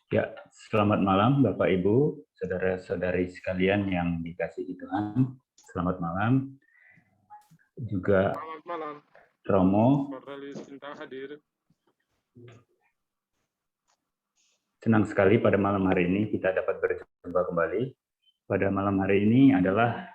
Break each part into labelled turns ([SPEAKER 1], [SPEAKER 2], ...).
[SPEAKER 1] Ya, selamat malam Bapak Ibu, saudara-saudari sekalian yang dikasihi Tuhan. Selamat malam. Juga
[SPEAKER 2] Selamat malam.
[SPEAKER 1] Romo.
[SPEAKER 2] Saudara Sinta hadir.
[SPEAKER 1] Senang sekali pada malam hari ini kita dapat berjumpa kembali. Pada malam hari ini adalah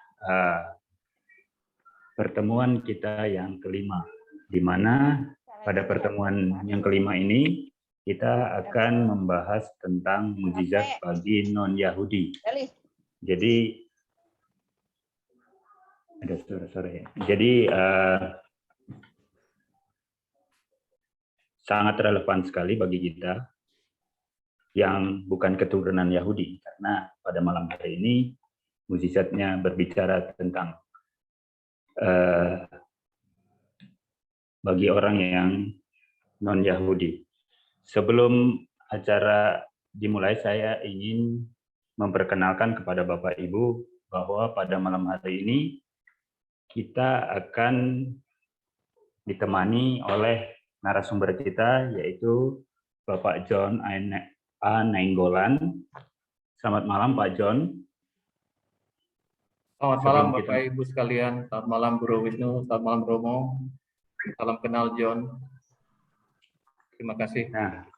[SPEAKER 1] pertemuan kita yang kelima, di mana pada pertemuan yang kelima ini kita akan membahas tentang mukjizat bagi non-Yahudi. Jadi ada suara-suara ya. Jadi sangat relevan sekali bagi kita yang bukan keturunan Yahudi, karena pada malam hari ini mukjizatnya berbicara tentang bagi orang yang non-Yahudi. Sebelum acara dimulai, saya ingin memperkenalkan kepada Bapak Ibu bahwa pada malam hari ini kita akan ditemani oleh narasumber kita, yaitu Bapak John A. Nainggolan. Selamat malam Pak John.
[SPEAKER 3] Selamat malam Bapak Ibu sekalian. Selamat malam Bro Wisnu, selamat malam Romo. Salam kenal John. Terima kasih.
[SPEAKER 1] Nah,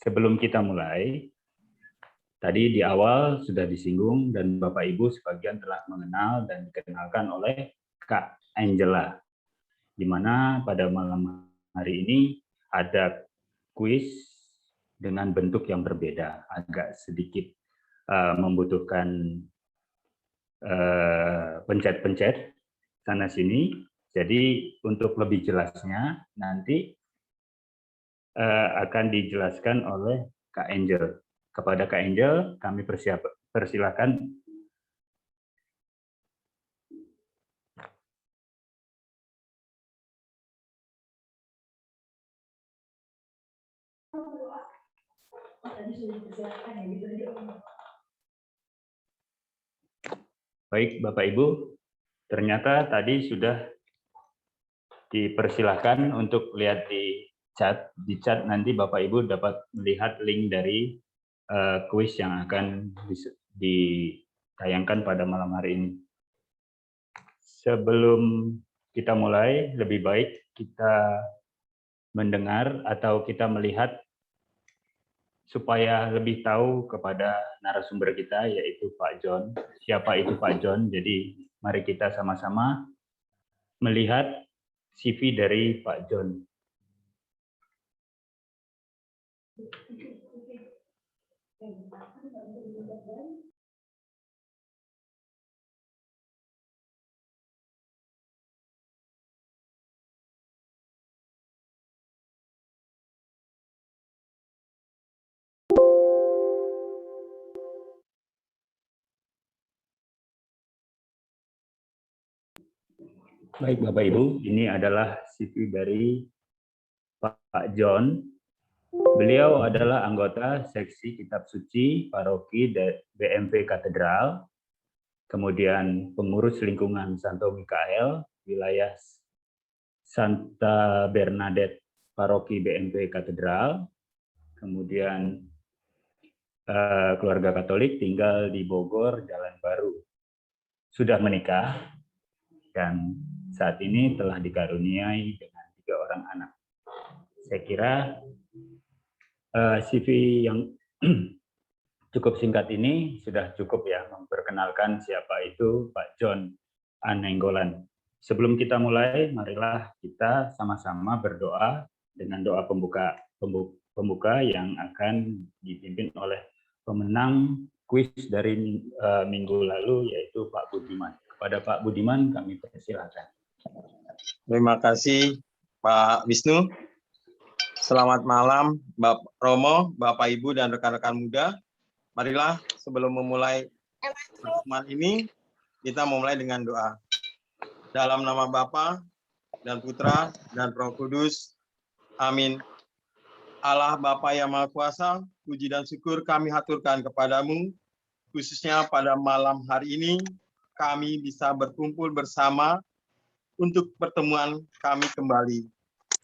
[SPEAKER 1] sebelum kita mulai, tadi di awal sudah disinggung dan Bapak Ibu sebagian telah mengenal dan dikenalkan oleh Kak Angela, di mana pada malam hari ini ada kuis dengan bentuk yang berbeda, agak sedikit membutuhkan pencet-pencet sana sini. Jadi untuk lebih jelasnya nanti akan dijelaskan oleh Kak Angel. Kepada Kak Angel kami persilakan. Baik Bapak Ibu, ternyata tadi sudah dipersilahkan untuk lihat di chat. Di chat nanti Bapak Ibu dapat melihat link dari kuis yang akan ditayangkan pada malam hari ini. Sebelum kita mulai, lebih baik kita mendengar atau kita melihat supaya lebih tahu kepada narasumber kita, yaitu Pak John. Siapa itu Pak John? Jadi mari kita sama-sama melihat CV dari Pak John. Baik Bapak Ibu, ini adalah CV dari Pak John. Beliau adalah anggota seksi kitab suci paroki BMV Katedral, kemudian pengurus lingkungan Santo Mikael, wilayah Santa Bernadette paroki BMV Katedral, kemudian keluarga Katolik tinggal di Bogor, Jalan Baru. Sudah menikah dan saat ini telah dikaruniai dengan 3 orang anak. Saya kira CV yang cukup singkat ini sudah cukup ya memperkenalkan siapa itu Pak John A. Nainggolan. Sebelum kita mulai, marilah kita sama-sama berdoa dengan doa pembuka yang akan dipimpin oleh pemenang kuis dari minggu lalu, yaitu Pak Budiman. Kepada Pak Budiman kami persilakan.
[SPEAKER 4] Terima kasih Pak Wisnu. Selamat malam Bapak Romo, Bapak Ibu dan rekan-rekan muda. Marilah sebelum memulai pertemuan ini kita memulai dengan doa. Dalam nama Bapa dan Putra dan Roh Kudus. Amin. Allah Bapa yang Maha Kuasa, puji dan syukur kami haturkan kepadamu, khususnya pada malam hari ini kami bisa berkumpul bersama untuk pertemuan kami kembali.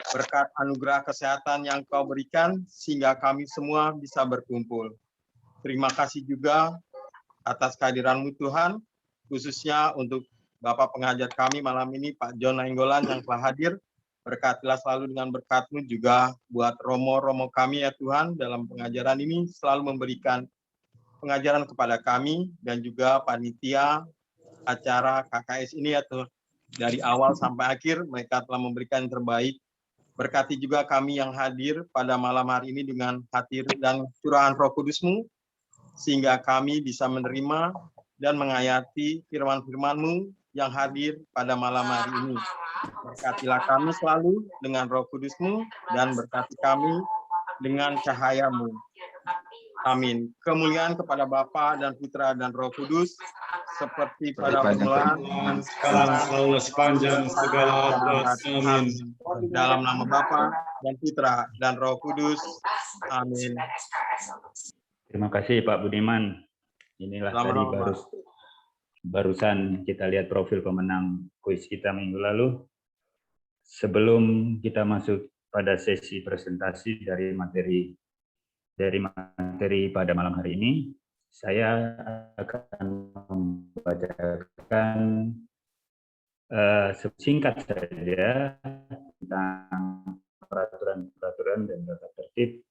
[SPEAKER 4] berkat anugerah kesehatan yang Kau berikan, sehingga kami semua bisa berkumpul. Terima kasih juga atas kehadiran-Mu Tuhan, khususnya untuk Bapak pengajar kami malam ini, Pak John Nainggolan yang telah hadir. Berkatilah selalu dengan berkat-Mu juga buat romo-romo kami ya Tuhan, dalam pengajaran ini selalu memberikan pengajaran kepada kami dan juga panitia acara KKS ini ya Tuhan. Dari awal sampai akhir mereka telah memberikan yang terbaik. Berkati juga kami yang hadir pada malam hari ini dengan hati dan curahan Roh Kudus-Mu, sehingga kami bisa menerima dan menghayati firman-firman-Mu yang hadir pada malam hari ini. Berkatilah kami selalu dengan Roh Kudus-Mu dan berkati kami dengan cahaya-Mu. Amin. Kemuliaan kepada Bapa dan Putra dan Roh Kudus, seperti pada permulaan,
[SPEAKER 2] sekarang selalu sepanjang segala abad. Amin.
[SPEAKER 4] Dalam nama Bapa dan Putra dan Roh Kudus. Amin.
[SPEAKER 1] Terima kasih Pak Budiman. Inilah tadi barusan kita lihat profil pemenang kuis kita minggu lalu. Sebelum kita masuk pada sesi presentasi dari materi pada malam hari ini, saya akan membacakan singkat saja tentang peraturan dan tata tertib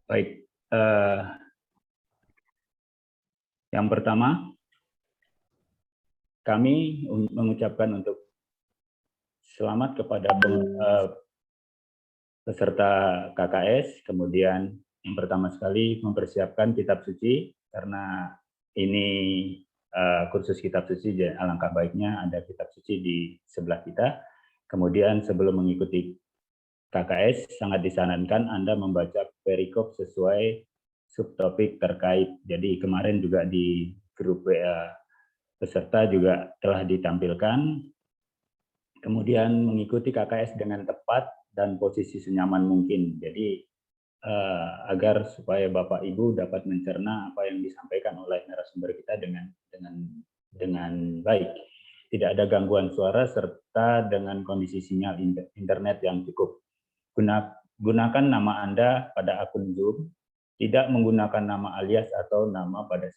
[SPEAKER 1] baik. Yang pertama, kami mengucapkan untuk selamat kepada peserta KKS, kemudian yang pertama sekali mempersiapkan kitab suci, karena ini kursus kitab suci, jadi alangkah baiknya ada kitab suci di sebelah kita. Kemudian sebelum mengikuti KKS, sangat disarankan Anda membaca perikop sesuai subtopik terkait. Jadi kemarin juga di grup WA peserta juga telah ditampilkan. Kemudian mengikuti KKS dengan tepat dan posisi senyaman mungkin. Jadi agar supaya Bapak Ibu dapat mencerna apa yang disampaikan oleh narasumber kita dengan baik. Tidak ada gangguan suara serta dengan kondisi sinyal internet yang cukup. Gunakan nama Anda pada akun Zoom, tidak menggunakan nama alias atau nama pada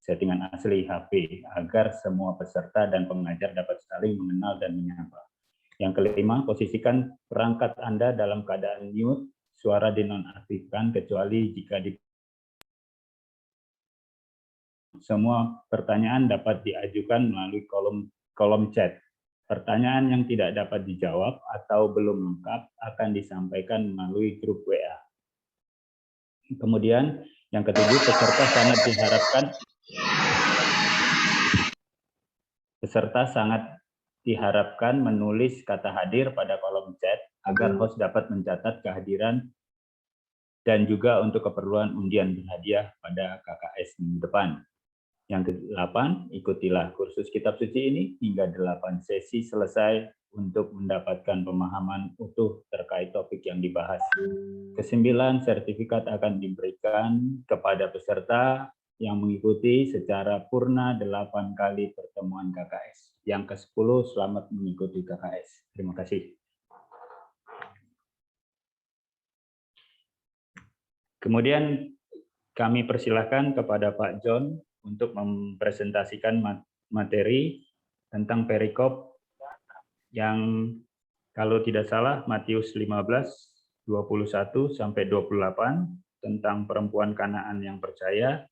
[SPEAKER 1] settingan asli HP, agar semua peserta dan pengajar dapat saling mengenal dan menyapa. Yang kelima, posisikan perangkat Anda dalam keadaan mute, suara dinonaktifkan kecuali jika semua pertanyaan dapat diajukan melalui kolom chat. Pertanyaan yang tidak dapat dijawab atau belum lengkap akan disampaikan melalui grup WA. Kemudian yang ketujuh, peserta sangat diharapkan menulis kata hadir pada kolom chat agar host dapat mencatat kehadiran dan juga untuk keperluan undian berhadiah pada KKS minggu depan. Yang ke-8, ikutilah kursus kitab suci ini hingga 8 sesi selesai untuk mendapatkan pemahaman utuh terkait topik yang dibahas. Ke-9, sertifikat akan diberikan kepada peserta yang mengikuti secara purna 8 kali pertemuan KKS. Yang ke-10, selamat mengikuti KKS. Terima kasih. Kemudian kami persilahkan kepada Pak John untuk mempresentasikan materi tentang perikop yang kalau tidak salah Matius 15, 21 sampai 28 tentang perempuan Kanaan yang percaya.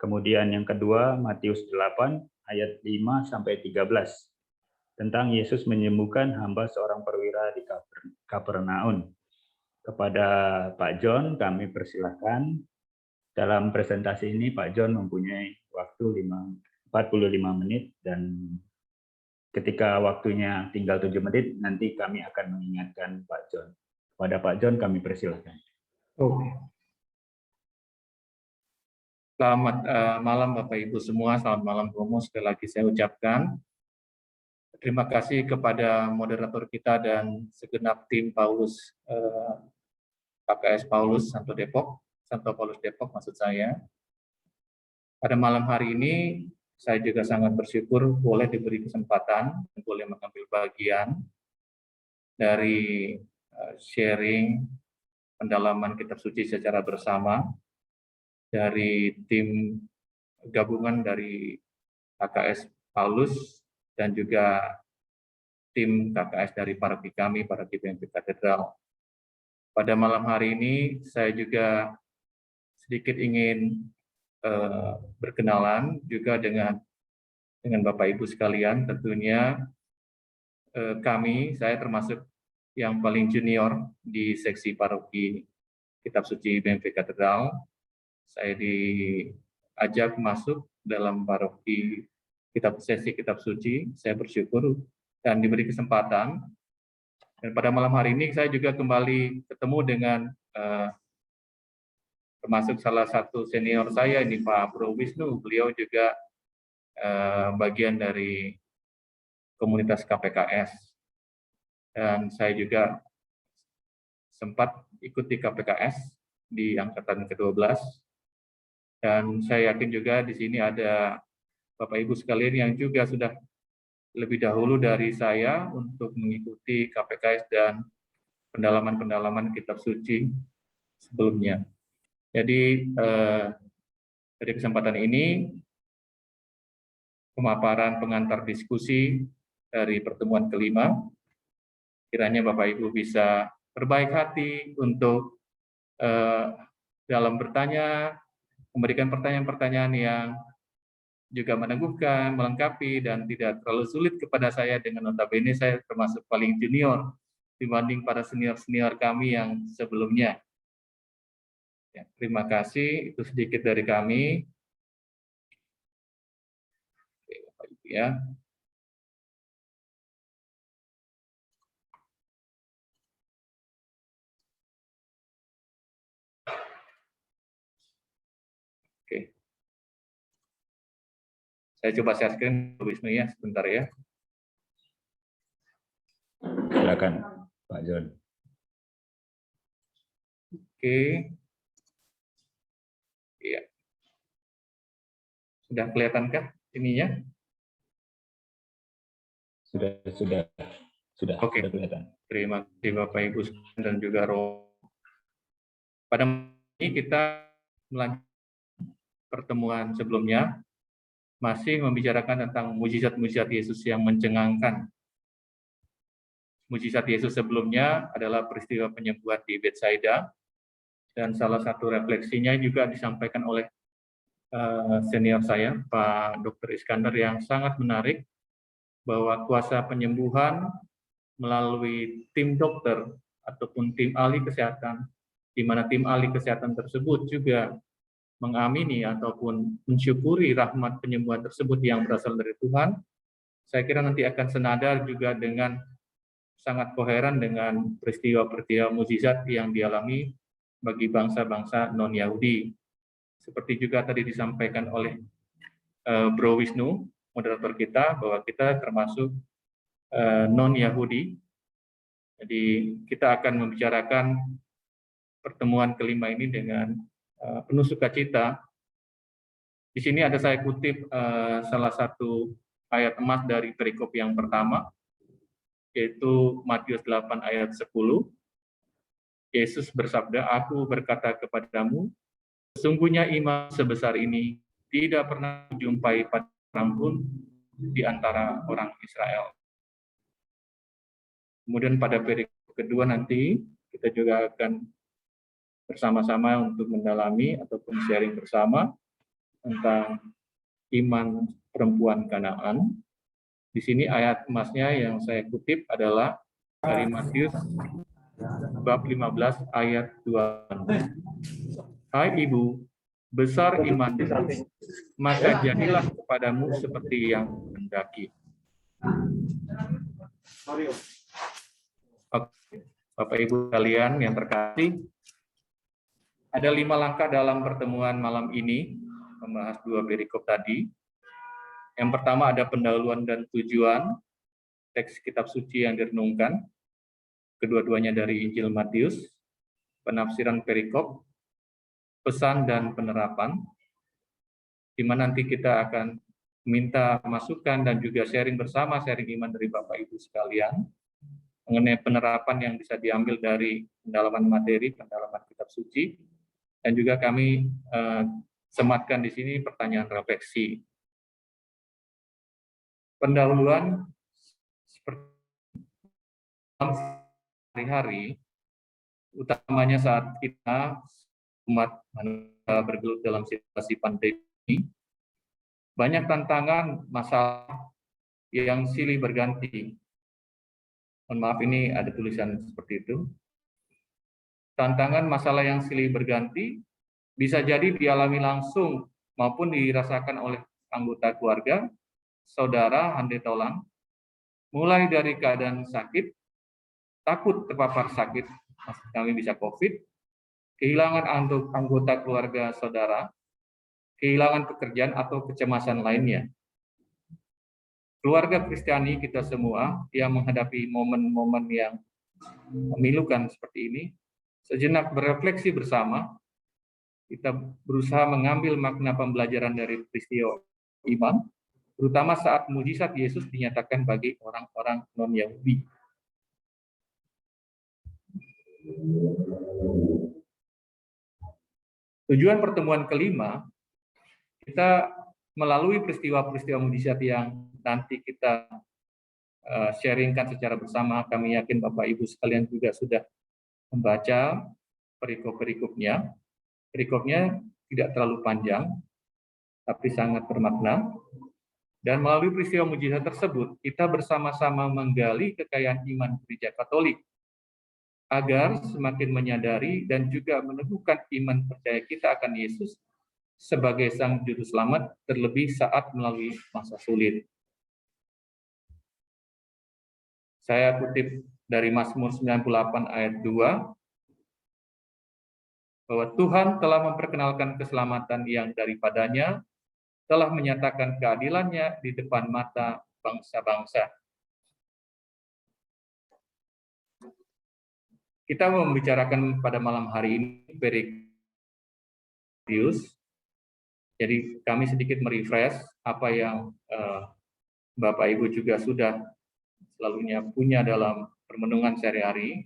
[SPEAKER 1] Kemudian yang kedua Matius 8 ayat 5 sampai 13 tentang Yesus menyembuhkan hamba seorang perwira di Kapernaum. Kepada Pak John kami persilahkan. Dalam presentasi ini Pak John mempunyai waktu 45 menit dan ketika waktunya tinggal 7 menit nanti kami akan mengingatkan Pak John. Kepada Pak John kami persilahkan.
[SPEAKER 3] Oke. Selamat malam Bapak Ibu semua, selamat malam Romo. Sekali lagi saya ucapkan terima kasih kepada moderator kita dan segenap tim Paulus KKS Paulus Santo Paulus Depok maksud saya. Pada malam hari ini saya juga sangat bersyukur boleh diberi kesempatan, boleh mengambil bagian dari sharing pendalaman kitab suci secara bersama dari tim gabungan dari KKS Paulus dan juga tim KKS dari paroki kami, paroki BMP Katedral. Pada malam hari ini saya juga sedikit ingin berkenalan juga dengan Bapak Ibu sekalian. Tentunya saya termasuk yang paling junior di seksi paroki Kitab Suci BMP Katedral. Saya diajak masuk dalam paroki sesi Kitab Suci. Saya bersyukur dan diberi kesempatan. Dan pada malam hari ini saya juga kembali ketemu dengan termasuk salah satu senior saya ini Pak Bro Wisnu. Beliau juga bagian dari komunitas KPKS. Dan saya juga sempat ikut di KPKS di angkatan ke-12. Dan saya yakin juga di sini ada Bapak Ibu sekalian yang juga sudah lebih dahulu dari saya untuk mengikuti KPKS dan pendalaman-pendalaman kitab suci sebelumnya. Jadi dari kesempatan ini pemaparan pengantar diskusi dari pertemuan kelima, kiranya Bapak Ibu bisa berbaik hati untuk dalam bertanya, memberikan pertanyaan-pertanyaan yang juga meneguhkan, melengkapi, dan tidak terlalu sulit kepada saya, dengan notabene saya termasuk paling junior dibanding para senior-senior kami yang sebelumnya. Ya, terima kasih, itu sedikit dari kami. Oke, Bapak Ibu ya. Oke. Saya coba share screen, Wisnu ya, sebentar ya.
[SPEAKER 1] Silakan, Pak John.
[SPEAKER 3] Oke. Iya. Sudah kelihatankah ininya?
[SPEAKER 1] Sudah
[SPEAKER 3] Oke.
[SPEAKER 1] sudah kelihatan.
[SPEAKER 3] Terima kasih Bapak Ibu dan juga Romo. Pada ini kita melanjutkan pertemuan sebelumnya, masih membicarakan tentang mujizat-mujizat Yesus yang mencengangkan. Mujizat Yesus sebelumnya adalah peristiwa penyembuhan di Betsaida, dan salah satu refleksinya juga disampaikan oleh senior saya, Pak Dr. Iskandar, yang sangat menarik, bahwa kuasa penyembuhan melalui tim dokter ataupun tim ahli kesehatan, di mana tim ahli kesehatan tersebut juga mengamini ataupun mensyukuri rahmat penyembuhan tersebut yang berasal dari Tuhan. Saya kira nanti akan senada juga dengan sangat koheren dengan peristiwa-peristiwa mukjizat yang dialami bagi bangsa-bangsa non-Yahudi. Seperti juga tadi disampaikan oleh Bro Wisnu, moderator kita, bahwa kita termasuk non-Yahudi. Jadi kita akan membicarakan pertemuan kelima ini dengan penuh sukacita. Di sini ada saya kutip salah satu ayat emas dari perikop yang pertama, yaitu Matius 8 ayat 10. Yesus bersabda, "Aku berkata kepadamu, sesungguhnya iman sebesar ini tidak pernah dijumpai pada orang pun di antara orang Israel." Kemudian pada perikop kedua nanti kita juga akan bersama-sama untuk mendalami ataupun sharing bersama tentang iman perempuan Kanaan. Di sini ayat emasnya yang saya kutip adalah dari Matius bab 15 ayat 2. "Hai ibu, besar imanmu, maka jadilah kepadamu seperti yang hendaki." Oke, Bapak Ibu kalian yang terkasih, ada 5 langkah dalam pertemuan malam ini membahas 2 perikop tadi. Yang pertama ada pendahuluan dan tujuan teks kitab suci yang direnungkan. Kedua-duanya dari Injil Matius penafsiran perikop, pesan dan penerapan, di mana nanti kita akan minta masukan dan juga sharing bersama, sharing iman dari Bapak Ibu sekalian, mengenai penerapan yang bisa diambil dari pendalaman materi, pendalaman kitab suci, dan juga kami sematkan di sini pertanyaan refleksi. Pendahuluan seperti hari-hari, utamanya saat kita umat manusia bergelut dalam situasi pandemi, banyak tantangan, masalah yang silih berganti. Mohon maaf, ini ada tulisan seperti itu. Tantangan, masalah yang silih berganti bisa jadi dialami langsung maupun dirasakan oleh anggota keluarga, saudara, handetolan, mulai dari keadaan sakit, takut terpapar sakit, kami bisa COVID, kehilangan anggota keluarga saudara, kehilangan pekerjaan atau kecemasan lainnya. Keluarga Kristiani kita semua yang menghadapi momen-momen yang memilukan seperti ini, sejenak berefleksi bersama, kita berusaha mengambil makna pembelajaran dari peristiwa iman, terutama saat mujizat Yesus dinyatakan bagi orang-orang non-Yahudi. Tujuan pertemuan kelima, kita melalui peristiwa-peristiwa mujizat yang nanti kita sharingkan secara bersama. Kami yakin Bapak Ibu sekalian juga sudah membaca perikop-perikopnya. Perikopnya tidak terlalu panjang, tapi sangat bermakna. Dan melalui peristiwa mujizat tersebut, kita bersama-sama menggali kekayaan iman Gereja Katolik, agar semakin menyadari dan juga meneguhkan iman percaya kita akan Yesus sebagai Sang Juru Selamat, terlebih saat melalui masa sulit. Saya kutip dari Mazmur 98 ayat 2, bahwa Tuhan telah memperkenalkan keselamatan yang daripadanya, telah menyatakan keadilannya di depan mata bangsa-bangsa. Kita membicarakan pada malam hari ini Perikop. Jadi kami sedikit merefresh apa yang Bapak Ibu juga sudah selalunya punya dalam permenungan sehari-hari.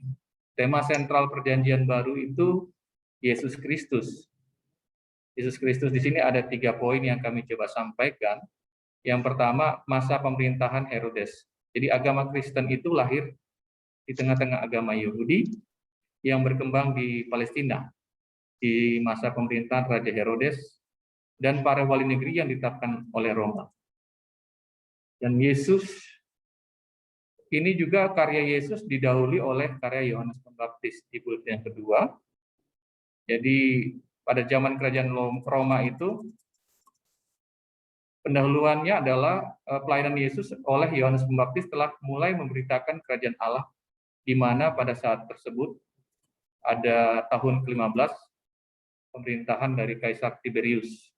[SPEAKER 3] Tema sentral Perjanjian Baru itu Yesus Kristus. Yesus Kristus di sini ada 3 poin yang kami coba sampaikan. Yang pertama, masa pemerintahan Herodes. Jadi agama Kristen itu lahir di tengah-tengah agama Yahudi yang berkembang di Palestina di masa pemerintahan Raja Herodes dan para wali negeri yang ditetapkan oleh Roma. Dan Yesus ini juga, karya Yesus didahului oleh karya Yohanes Pembaptis di bulletin yang kedua. Jadi pada zaman kerajaan Roma itu, pendahuluannya adalah pelayanan Yesus oleh Yohanes Pembaptis telah mulai memberitakan kerajaan Allah, di mana pada saat tersebut ada tahun ke-15 pemerintahan dari Kaisar Tiberius.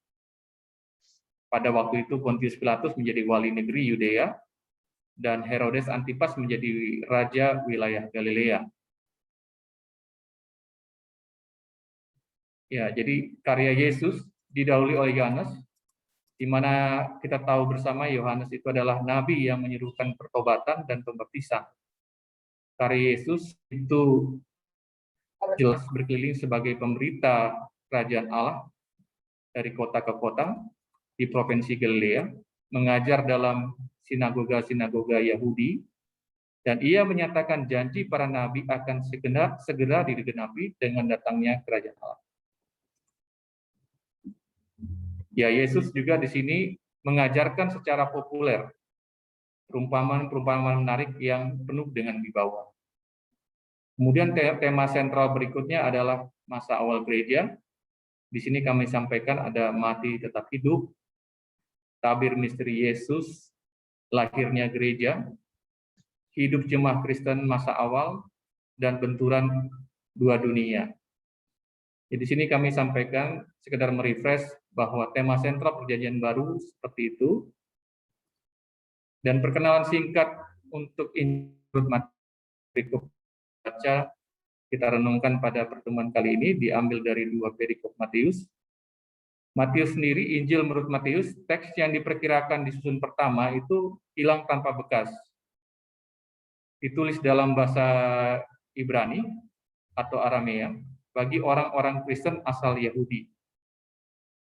[SPEAKER 3] Pada waktu itu Pontius Pilatus menjadi wali negeri Yudea dan Herodes Antipas menjadi raja wilayah Galilea. Ya, jadi karya Yesus didahului oleh Yohanes, di mana kita tahu bersama Yohanes itu adalah nabi yang menyerukan pertobatan dan pembaptisan. Karya Yesus itu jelas berkeliling sebagai pemberita kerajaan Allah dari kota ke kota di provinsi Galilea, mengajar dalam sinagoga-sinagoga Yahudi, dan ia menyatakan janji para nabi akan segera digenapi dengan datangnya kerajaan Allah. Ya, Yesus juga di sini mengajarkan secara populer perumpamaan-perumpamaan menarik yang penuh dengan wibawa. Kemudian tema sentral berikutnya adalah masa awal gereja. Di sini kami sampaikan ada mati tetap hidup, tabir misteri Yesus, lahirnya gereja, hidup jemaat Kristen masa awal, dan benturan dua dunia. Jadi di sini kami sampaikan sekedar merefresh bahwa tema sentral Perjanjian Baru seperti itu. Dan perkenalan singkat untuk input materi baca, kita renungkan pada pertemuan kali ini diambil dari 2 perikop Matius. Matius sendiri, Injil menurut Matius, teks yang diperkirakan di susun pertama itu hilang tanpa bekas. Ditulis dalam bahasa Ibrani atau Aramea bagi orang-orang Kristen asal Yahudi.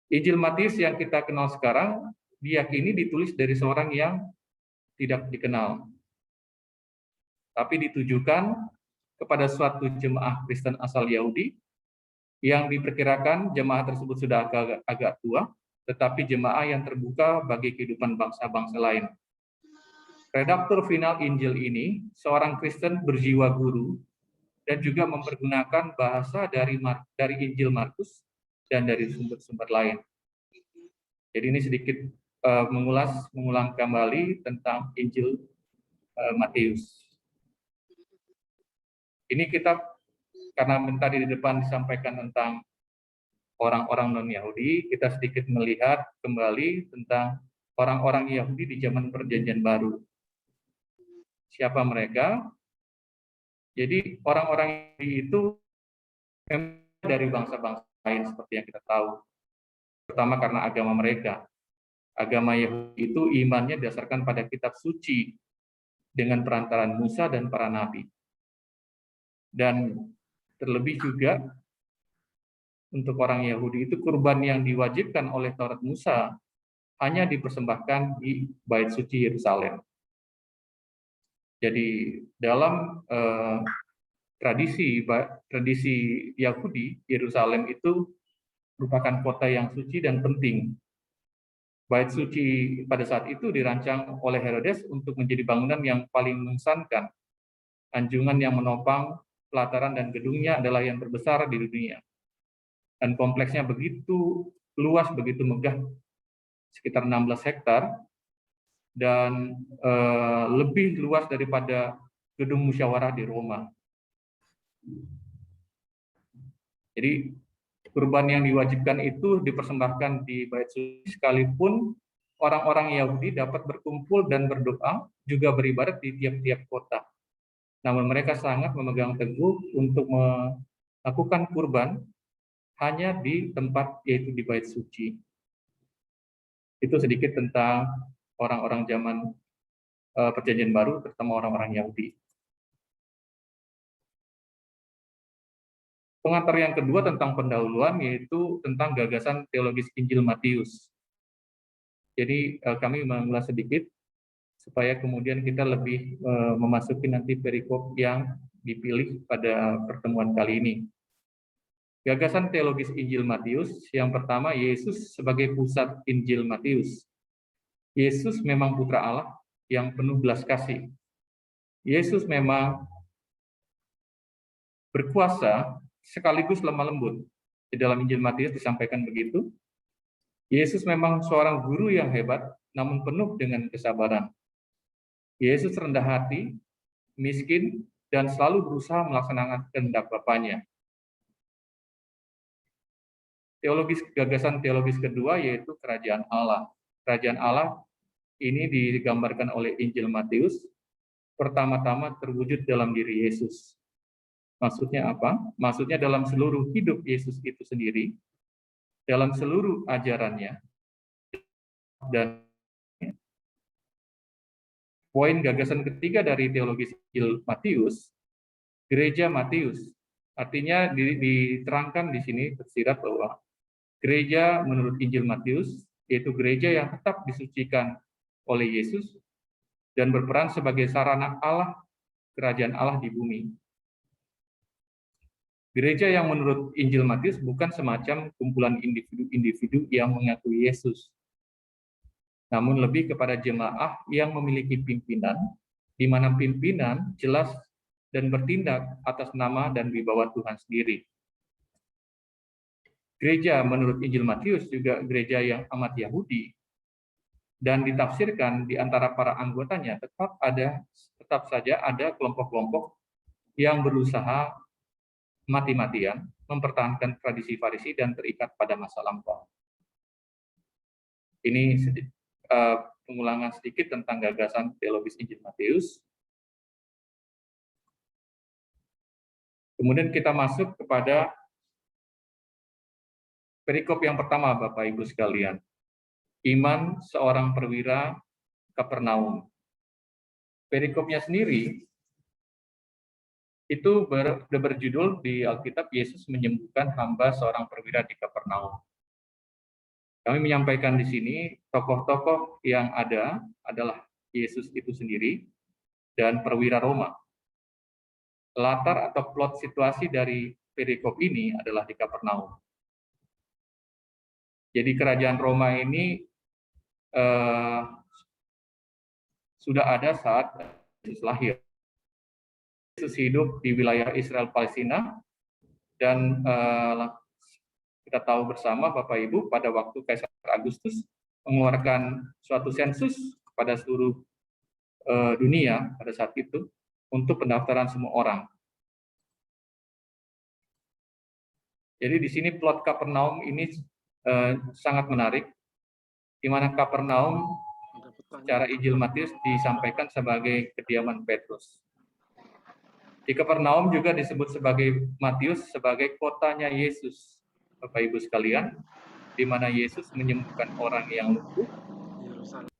[SPEAKER 3] Injil Matius yang kita kenal sekarang diyakini ditulis dari seorang yang tidak dikenal, tapi ditujukan kepada suatu jemaah Kristen asal Yahudi yang diperkirakan jemaah tersebut sudah agak tua, tetapi jemaah yang terbuka bagi kehidupan bangsa-bangsa lain. Redaktur final Injil ini seorang Kristen berjiwa guru dan juga mempergunakan bahasa dari Injil Markus dan dari sumber-sumber lain. Jadi ini sedikit mengulang kembali tentang Injil Matius. Ini kita karena tadi di depan disampaikan tentang orang-orang non-Yahudi, kita sedikit melihat kembali tentang orang-orang Yahudi di zaman Perjanjian Baru. Siapa mereka? Jadi orang-orang Yahudi itu dari bangsa-bangsa lain seperti yang kita tahu. Pertama karena agama mereka. Agama Yahudi itu imannya didasarkan pada kitab suci dengan perantaraan Musa dan para nabi. Dan terlebih juga untuk orang Yahudi itu kurban yang diwajibkan oleh Taurat Musa hanya dipersembahkan di Bait Suci Yerusalem. Jadi dalam tradisi Yahudi, Yerusalem itu merupakan kota yang suci dan penting. Bait Suci pada saat itu dirancang oleh Herodes untuk menjadi bangunan yang paling mengesankan. Anjungan yang menopang pelataran dan gedungnya adalah yang terbesar di dunia. Dan kompleksnya begitu luas, begitu megah, sekitar 16 hektar, dan lebih luas daripada gedung musyawarah di Roma. Jadi kurban yang diwajibkan itu dipersembahkan di Bait Suci, sekalipun orang-orang Yahudi dapat berkumpul dan berdoa, juga beribadat di tiap-tiap kota. Namun mereka sangat memegang teguh untuk melakukan kurban hanya di tempat, yaitu di Bait Suci. Itu sedikit tentang orang-orang zaman Perjanjian Baru, terutama orang-orang Yahudi. Pengantar yang kedua tentang pendahuluan, yaitu tentang gagasan teologis Injil Matius. Jadi kami mengulas sedikit supaya kemudian kita lebih memasuki nanti perikop yang dipilih pada pertemuan kali ini. Gagasan teologis Injil Matius, yang pertama, Yesus sebagai pusat Injil Matius. Yesus memang putra Allah yang penuh belas kasih. Yesus memang berkuasa sekaligus lemah lembut. Di dalam Injil Matius disampaikan begitu. Yesus memang seorang guru yang hebat, namun penuh dengan kesabaran. Yesus rendah hati, miskin, dan selalu berusaha melaksanakan kehendak Bapanya. Gagasan teologis kedua yaitu kerajaan Allah. Kerajaan Allah ini digambarkan oleh Injil Matius, pertama-tama terwujud dalam diri Yesus. Maksudnya apa? Maksudnya dalam seluruh hidup Yesus itu sendiri, dalam seluruh ajarannya, dan poin gagasan ketiga dari teologis Injil Matius, gereja Matius. Artinya diterangkan di sini tersirat bahwa gereja menurut Injil Matius yaitu gereja yang tetap disucikan oleh Yesus dan berperan sebagai sarana Allah, kerajaan Allah di bumi. Gereja yang menurut Injil Matius bukan semacam kumpulan individu-individu yang mengakui Yesus, namun lebih kepada jemaah yang memiliki pimpinan, di mana pimpinan jelas dan bertindak atas nama dan wibawa Tuhan sendiri. Gereja menurut Injil Matius juga gereja yang amat Yahudi, dan ditafsirkan di antara para anggotanya tetap saja ada kelompok-kelompok yang berusaha mati-matian mempertahankan tradisi Farisi dan terikat pada masa lampau. Ini pengulangan sedikit tentang gagasan teologis Injil Matius. Kemudian kita masuk kepada perikop yang pertama, Bapak Ibu sekalian. Iman seorang perwira Kapernaum. Perikopnya sendiri itu berjudul di Alkitab, Yesus menyembuhkan hamba seorang perwira di Kapernaum. Kami menyampaikan di sini tokoh-tokoh yang ada adalah Yesus itu sendiri dan perwira Roma. Latar atau plot situasi dari perikop ini adalah di Kapernaum. Jadi kerajaan Roma ini sudah ada saat Yesus lahir. Yesus hidup di wilayah Israel Palestina dan kita tahu bersama Bapak Ibu pada waktu Kaisar Agustus mengeluarkan suatu sensus pada seluruh dunia pada saat itu untuk pendaftaran semua orang. Jadi di sini plot Kapernaum ini sangat menarik, di mana Kapernaum secara Injil Matius disampaikan sebagai kediaman Petrus. Di Kapernaum juga disebut sebagai Matius sebagai kotanya Yesus, Bapak Ibu sekalian, di mana Yesus menyembuhkan orang yang lumpuh.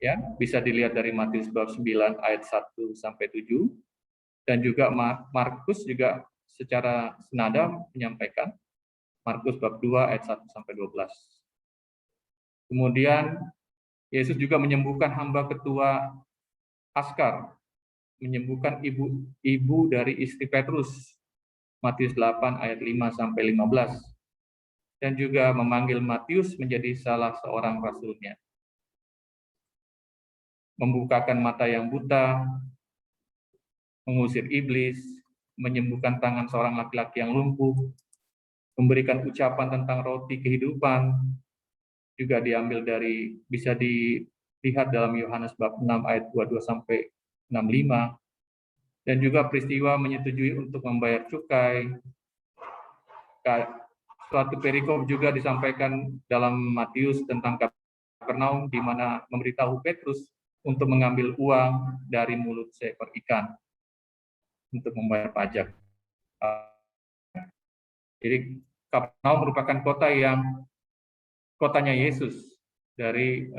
[SPEAKER 3] Ya, bisa dilihat dari Matius bab 9 ayat 1 sampai 7, dan juga Markus juga secara senada menyampaikan Markus bab 2 ayat 1 sampai 12. Kemudian Yesus juga menyembuhkan hamba ketua askar, menyembuhkan ibu dari istri Petrus, Matius 8 ayat 5 sampai 15, dan juga memanggil Matius menjadi salah seorang rasulnya. Membukakan mata yang buta, mengusir iblis, menyembuhkan tangan seorang laki-laki yang lumpuh, memberikan ucapan tentang roti kehidupan, juga diambil dari, bisa dilihat dalam Yohanes bab 6 ayat 22 sampai 65, dan juga peristiwa menyetujui untuk membayar cukai. Suatu perikop juga disampaikan dalam Matius tentang Kapernaum, di mana memberitahu Petrus untuk mengambil uang dari mulut seekor ikan untuk membayar pajak. Jadi Kapernaum merupakan kotanya Yesus dari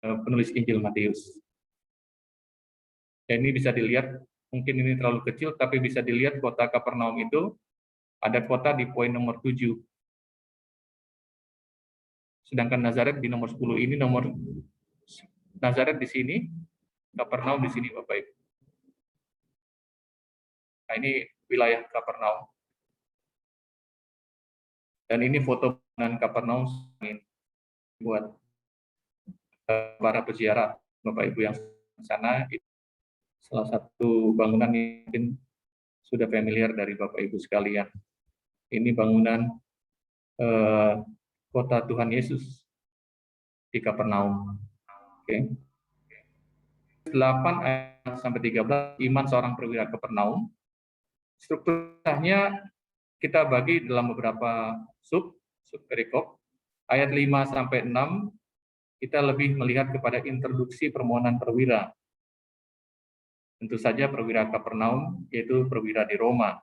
[SPEAKER 3] penulis Injil Matius. Dan ini bisa dilihat, mungkin ini terlalu kecil, tapi bisa dilihat kota Kapernaum itu ada kota di poin nomor 7. Sedangkan Nazaret di nomor 10 ini, Nazaret di sini, Kapernaum di sini, Bapak Ibu. Nah, ini wilayah Kapernaum. Dan ini foto bangunan Kapernaum buat para peziarah, Bapak Ibu yang di sana. Salah satu bangunan yang mungkin sudah familiar dari Bapak Ibu sekalian. Ini bangunan kota Tuhan Yesus di Kapernaum. Oke. 8 ayat sampai 13, iman seorang perwira Kapernaum. Strukturnya kita bagi dalam beberapa sub perikop. Ayat 5 sampai 6 kita lebih melihat kepada introduksi permohonan perwira. Tentu saja perwira Kapernaum yaitu perwira di Roma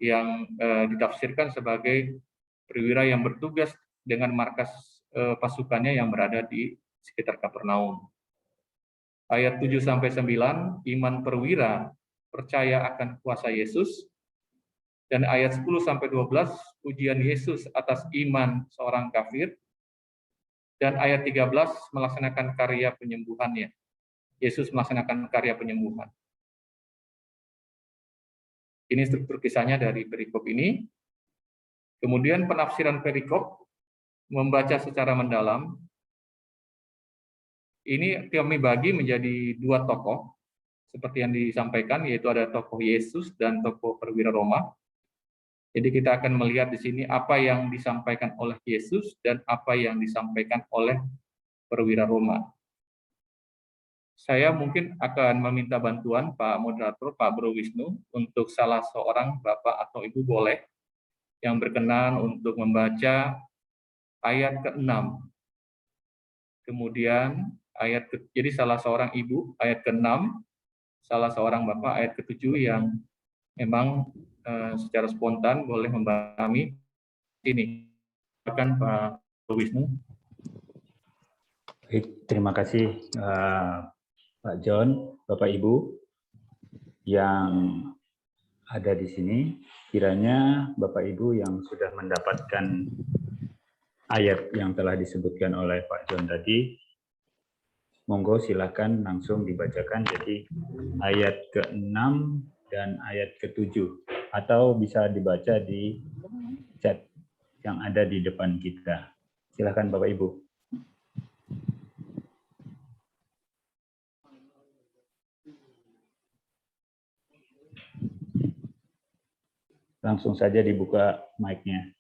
[SPEAKER 3] yang ditafsirkan sebagai perwira yang bertugas dengan markas pasukannya yang berada di sekitar Kapernaum. Ayat 7 sampai 9, iman perwira percaya akan kuasa Yesus. Dan ayat 10 sampai 12, ujian Yesus atas iman seorang kafir. Dan ayat 13 melaksanakan karya penyembuhannya. Yesus melaksanakan karya penyembuhan. Ini struktur kisahnya dari perikop ini. Kemudian penafsiran perikop, membaca secara mendalam. Ini kami bagi menjadi dua tokoh, seperti yang disampaikan, yaitu ada tokoh Yesus dan tokoh perwira Roma. Jadi kita akan melihat di sini apa yang disampaikan oleh Yesus dan apa yang disampaikan oleh perwira Roma. Saya mungkin akan meminta bantuan Pak Moderator, Pak Bro Wisnu, untuk salah seorang Bapak atau Ibu boleh yang berkenan untuk membaca ayat ke-6. Kemudian jadi salah seorang Ibu ayat ke-6, salah seorang Bapak ayat ke-7 yang memang secara spontan boleh memahami ini. Silakan Pak Wisnu.
[SPEAKER 1] Baik, terima kasih Pak John, Bapak Ibu yang ada di sini. Kiranya Bapak Ibu yang sudah mendapatkan ayat yang telah disebutkan oleh Pak John tadi, monggo silakan langsung dibacakan. Jadi ayat ke-6 dan ayat ke-7, atau bisa dibaca di chat yang ada di depan kita. Silakan Bapak Ibu. Langsung saja dibuka mic-nya.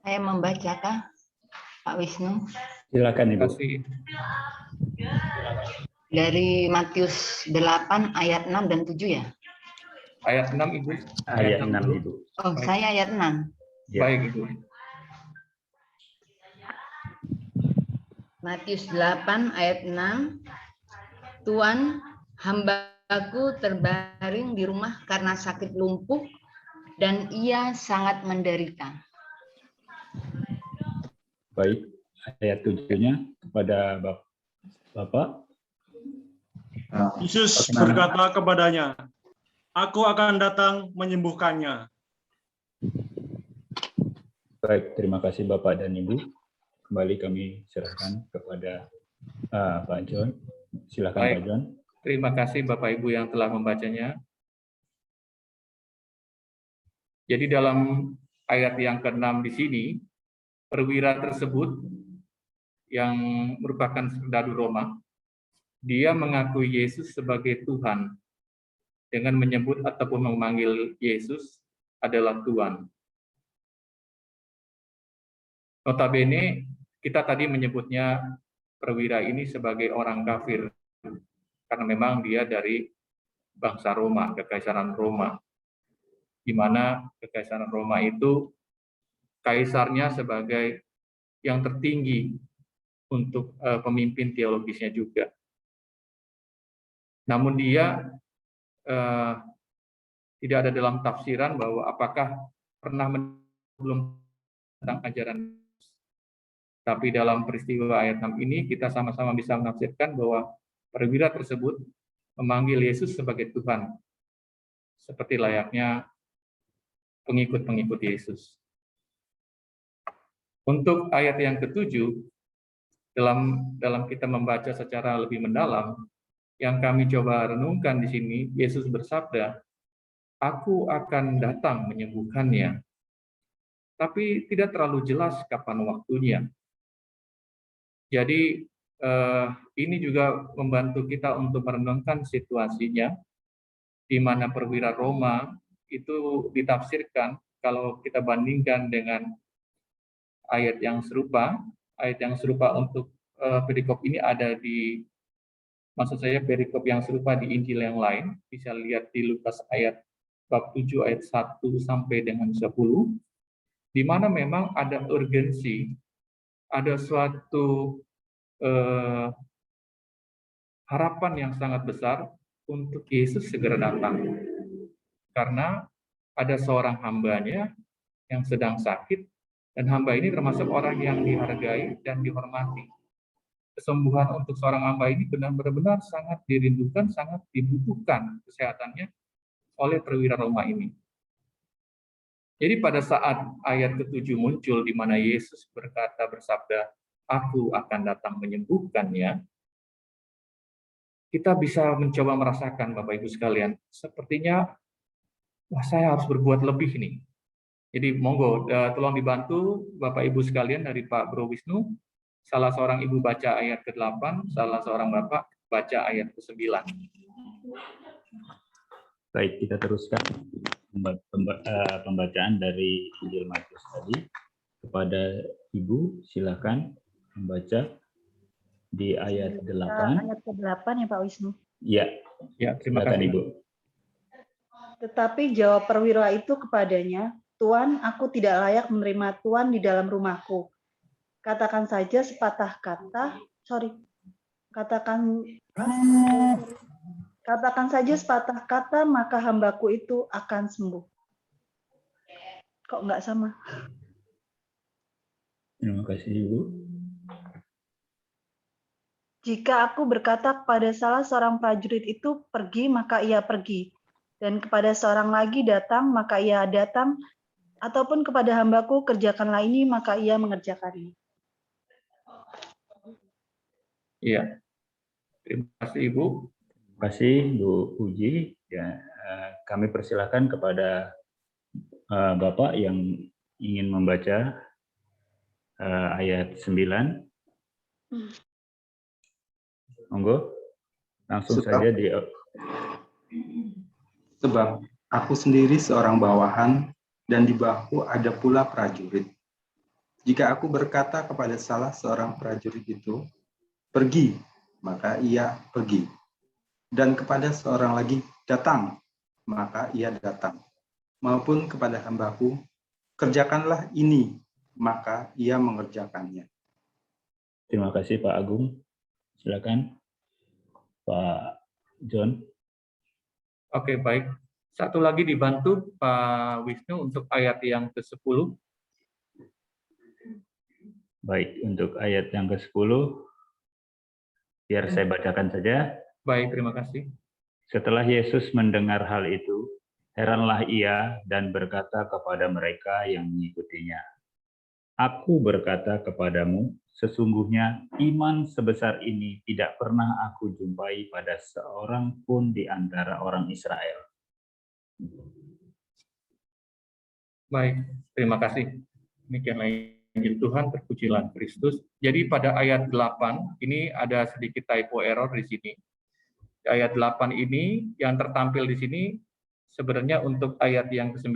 [SPEAKER 5] Saya membacakan, Pak Wisnu,
[SPEAKER 1] Silakan Ibu.
[SPEAKER 3] Terima kasih.
[SPEAKER 5] dari Matius 8 ayat 6 dan 7 ya?
[SPEAKER 3] Ayat 6 Ibu.
[SPEAKER 1] Ayat 6
[SPEAKER 3] dulu.
[SPEAKER 1] Ibu.
[SPEAKER 5] Oh,
[SPEAKER 3] Baik.
[SPEAKER 5] saya ayat 6.
[SPEAKER 1] Ya.
[SPEAKER 3] Baik Ibu.
[SPEAKER 5] Matius 8 ayat 6. Tuan, hambaku terbaring di rumah karena sakit lumpuh dan ia sangat menderita.
[SPEAKER 1] Baik, ayat 7-nya kepada Bapak.
[SPEAKER 2] Yesus
[SPEAKER 1] Bagaimana?
[SPEAKER 2] berkata kepadanya, "Aku akan datang menyembuhkannya."
[SPEAKER 1] Baik, terima kasih Bapak dan Ibu. Kembali kami serahkan kepada Pak John. Silakan
[SPEAKER 3] Baik.
[SPEAKER 1] Pak John.
[SPEAKER 3] Terima kasih Bapak Ibu yang telah membacanya. Jadi dalam ayat yang ke-6 di sini, perwira tersebut yang merupakan serdadu Roma, dia mengakui Yesus sebagai Tuhan dengan menyebut ataupun memanggil Yesus adalah Tuhan. Notabene kita tadi menyebutnya perwira ini sebagai orang kafir karena memang dia dari bangsa Roma, Kekaisaran Roma, di mana Kekaisaran Roma itu kaisarnya sebagai yang tertinggi untuk pemimpin teologisnya juga. Namun dia tidak ada dalam tafsiran bahwa apakah pernah belum tentang ajaran. Tapi dalam peristiwa ayat 6 ini kita sama-sama bisa menafsirkan bahwa perwira tersebut memanggil Yesus sebagai Tuhan, seperti layaknya pengikut-pengikut Yesus. Untuk ayat yang ke-7, dalam kita membaca secara lebih mendalam, yang kami coba renungkan di sini, Yesus bersabda, "Aku akan datang menyembuhkannya." Tapi tidak terlalu jelas kapan waktunya. Jadi ini juga membantu kita untuk merenungkan situasinya, di mana perwira Roma itu ditafsirkan kalau kita bandingkan dengan ayat yang serupa untuk perikop ini ada di, maksud saya perikop yang serupa di Injil yang lain, bisa lihat di Lukas ayat bab 7 ayat 1 sampai dengan 10, di mana memang ada urgensi, ada suatu harapan yang sangat besar untuk Yesus segera datang. Karena ada seorang hambanya yang sedang sakit, dan hamba ini termasuk orang yang dihargai dan dihormati. Kesembuhan untuk seorang hamba ini benar-benar sangat dirindukan, sangat dibutuhkan kesehatannya oleh perwira Roma ini. Jadi pada saat ayat ke-7 muncul di mana Yesus bersabda, "Aku akan datang menyembuhkannya," kita bisa mencoba merasakan, Bapak Ibu sekalian, sepertinya, wah saya harus berbuat lebih nih. Jadi monggo, tolong dibantu Bapak Ibu sekalian dari Pak Bro Wisnu, salah seorang ibu baca ayat ke-8, salah seorang bapak baca ayat ke-9.
[SPEAKER 1] Baik, kita teruskan pembacaan dari Injil Matius tadi. Kepada Ibu, silakan membaca di ayat 8.
[SPEAKER 6] Ayat ke-8 ya Pak Wisnu.
[SPEAKER 1] Ya,
[SPEAKER 3] Ya, terima
[SPEAKER 1] silakan
[SPEAKER 3] kasih.
[SPEAKER 1] Ibu.
[SPEAKER 6] Tetapi jawab perwira itu kepadanya, Tuan, aku tidak layak menerima Tuan di dalam rumahku. Katakan saja sepatah kata, katakan saja sepatah kata, maka hambaku itu akan sembuh. Kok nggak sama?
[SPEAKER 1] Terima kasih, Ibu.
[SPEAKER 6] Jika aku berkata kepada salah seorang prajurit itu pergi, maka ia pergi. Dan kepada seorang lagi datang, maka ia datang. Ataupun kepada hambaku kerjakanlah ini, maka ia mengerjakannya.
[SPEAKER 3] Iya. Terima kasih, Ibu.
[SPEAKER 1] Terima kasih, Bu Uji. Ya, kami persilahkan kepada Bapak yang ingin membaca ayat 9. Monggo, langsung saja di...
[SPEAKER 7] Sebab aku sendiri seorang bawahan, dan di bahuku ada pula prajurit. Jika aku berkata kepada salah seorang prajurit itu, pergi, maka ia pergi. Dan kepada seorang lagi, datang, maka ia datang. Maupun kepada hambaku, kerjakanlah ini, maka ia mengerjakannya.
[SPEAKER 1] Terima kasih, Pak Agung. Silakan, Pak John.
[SPEAKER 3] Oke, baik. Satu lagi dibantu Pak Wisnu untuk ayat yang ke-10.
[SPEAKER 1] Baik, untuk ayat yang ke-10, biar saya bacakan saja.
[SPEAKER 3] Baik, terima kasih.
[SPEAKER 1] Setelah Yesus mendengar hal itu, heranlah ia dan berkata kepada mereka yang mengikutinya, Aku berkata kepadamu, sesungguhnya iman sebesar ini tidak pernah aku jumpai pada seorang pun di antara orang Israel.
[SPEAKER 3] Baik, terima kasih. Demikianlah Injil Tuhan, terpujilah Kristus. Jadi pada ayat 8, ini ada sedikit typo error di sini. Ayat 8 ini yang tertampil di sini sebenarnya untuk ayat yang ke-9,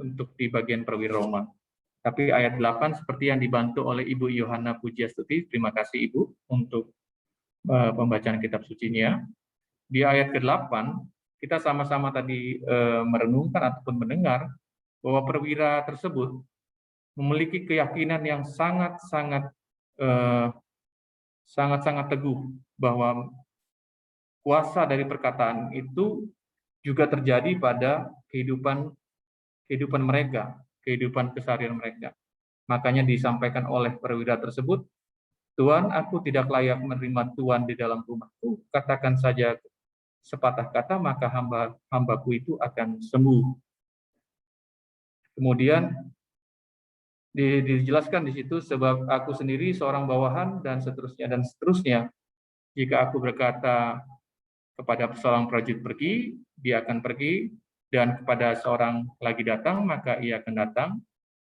[SPEAKER 3] untuk di bagian perwira Roma. Tapi ayat 8 seperti yang dibantu oleh Ibu Yohana Pujiastuti. Terima kasih Ibu untuk pembacaan kitab sucinya. Di ayat ke-8, kita sama-sama tadi merenungkan ataupun mendengar bahwa perwira tersebut memiliki keyakinan yang sangat-sangat teguh bahwa kuasa dari perkataan itu juga terjadi pada kehidupan mereka, kehidupan keseharian mereka. Makanya disampaikan oleh perwira tersebut, Tuan, aku tidak layak menerima Tuan di dalam rumahku. Katakan saja sepatah kata, maka hambaku itu akan sembuh. Kemudian dijelaskan di situ, sebab aku sendiri seorang bawahan dan seterusnya. Jika aku berkata kepada seorang prajurit pergi, dia akan pergi, dan kepada seorang lagi datang, maka ia akan datang,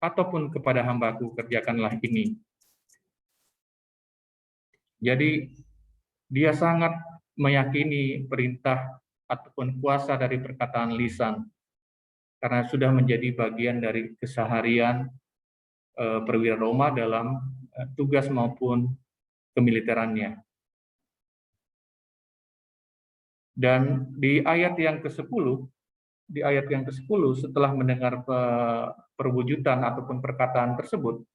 [SPEAKER 3] ataupun kepada hambaku kerjakanlah ini. Jadi dia sangat meyakini perintah ataupun kuasa dari perkataan lisan, karena sudah menjadi bagian dari keseharian perwira Roma dalam tugas maupun kemiliterannya. Dan di ayat yang ke-10, setelah mendengar perwujudan ataupun perkataan tersebut,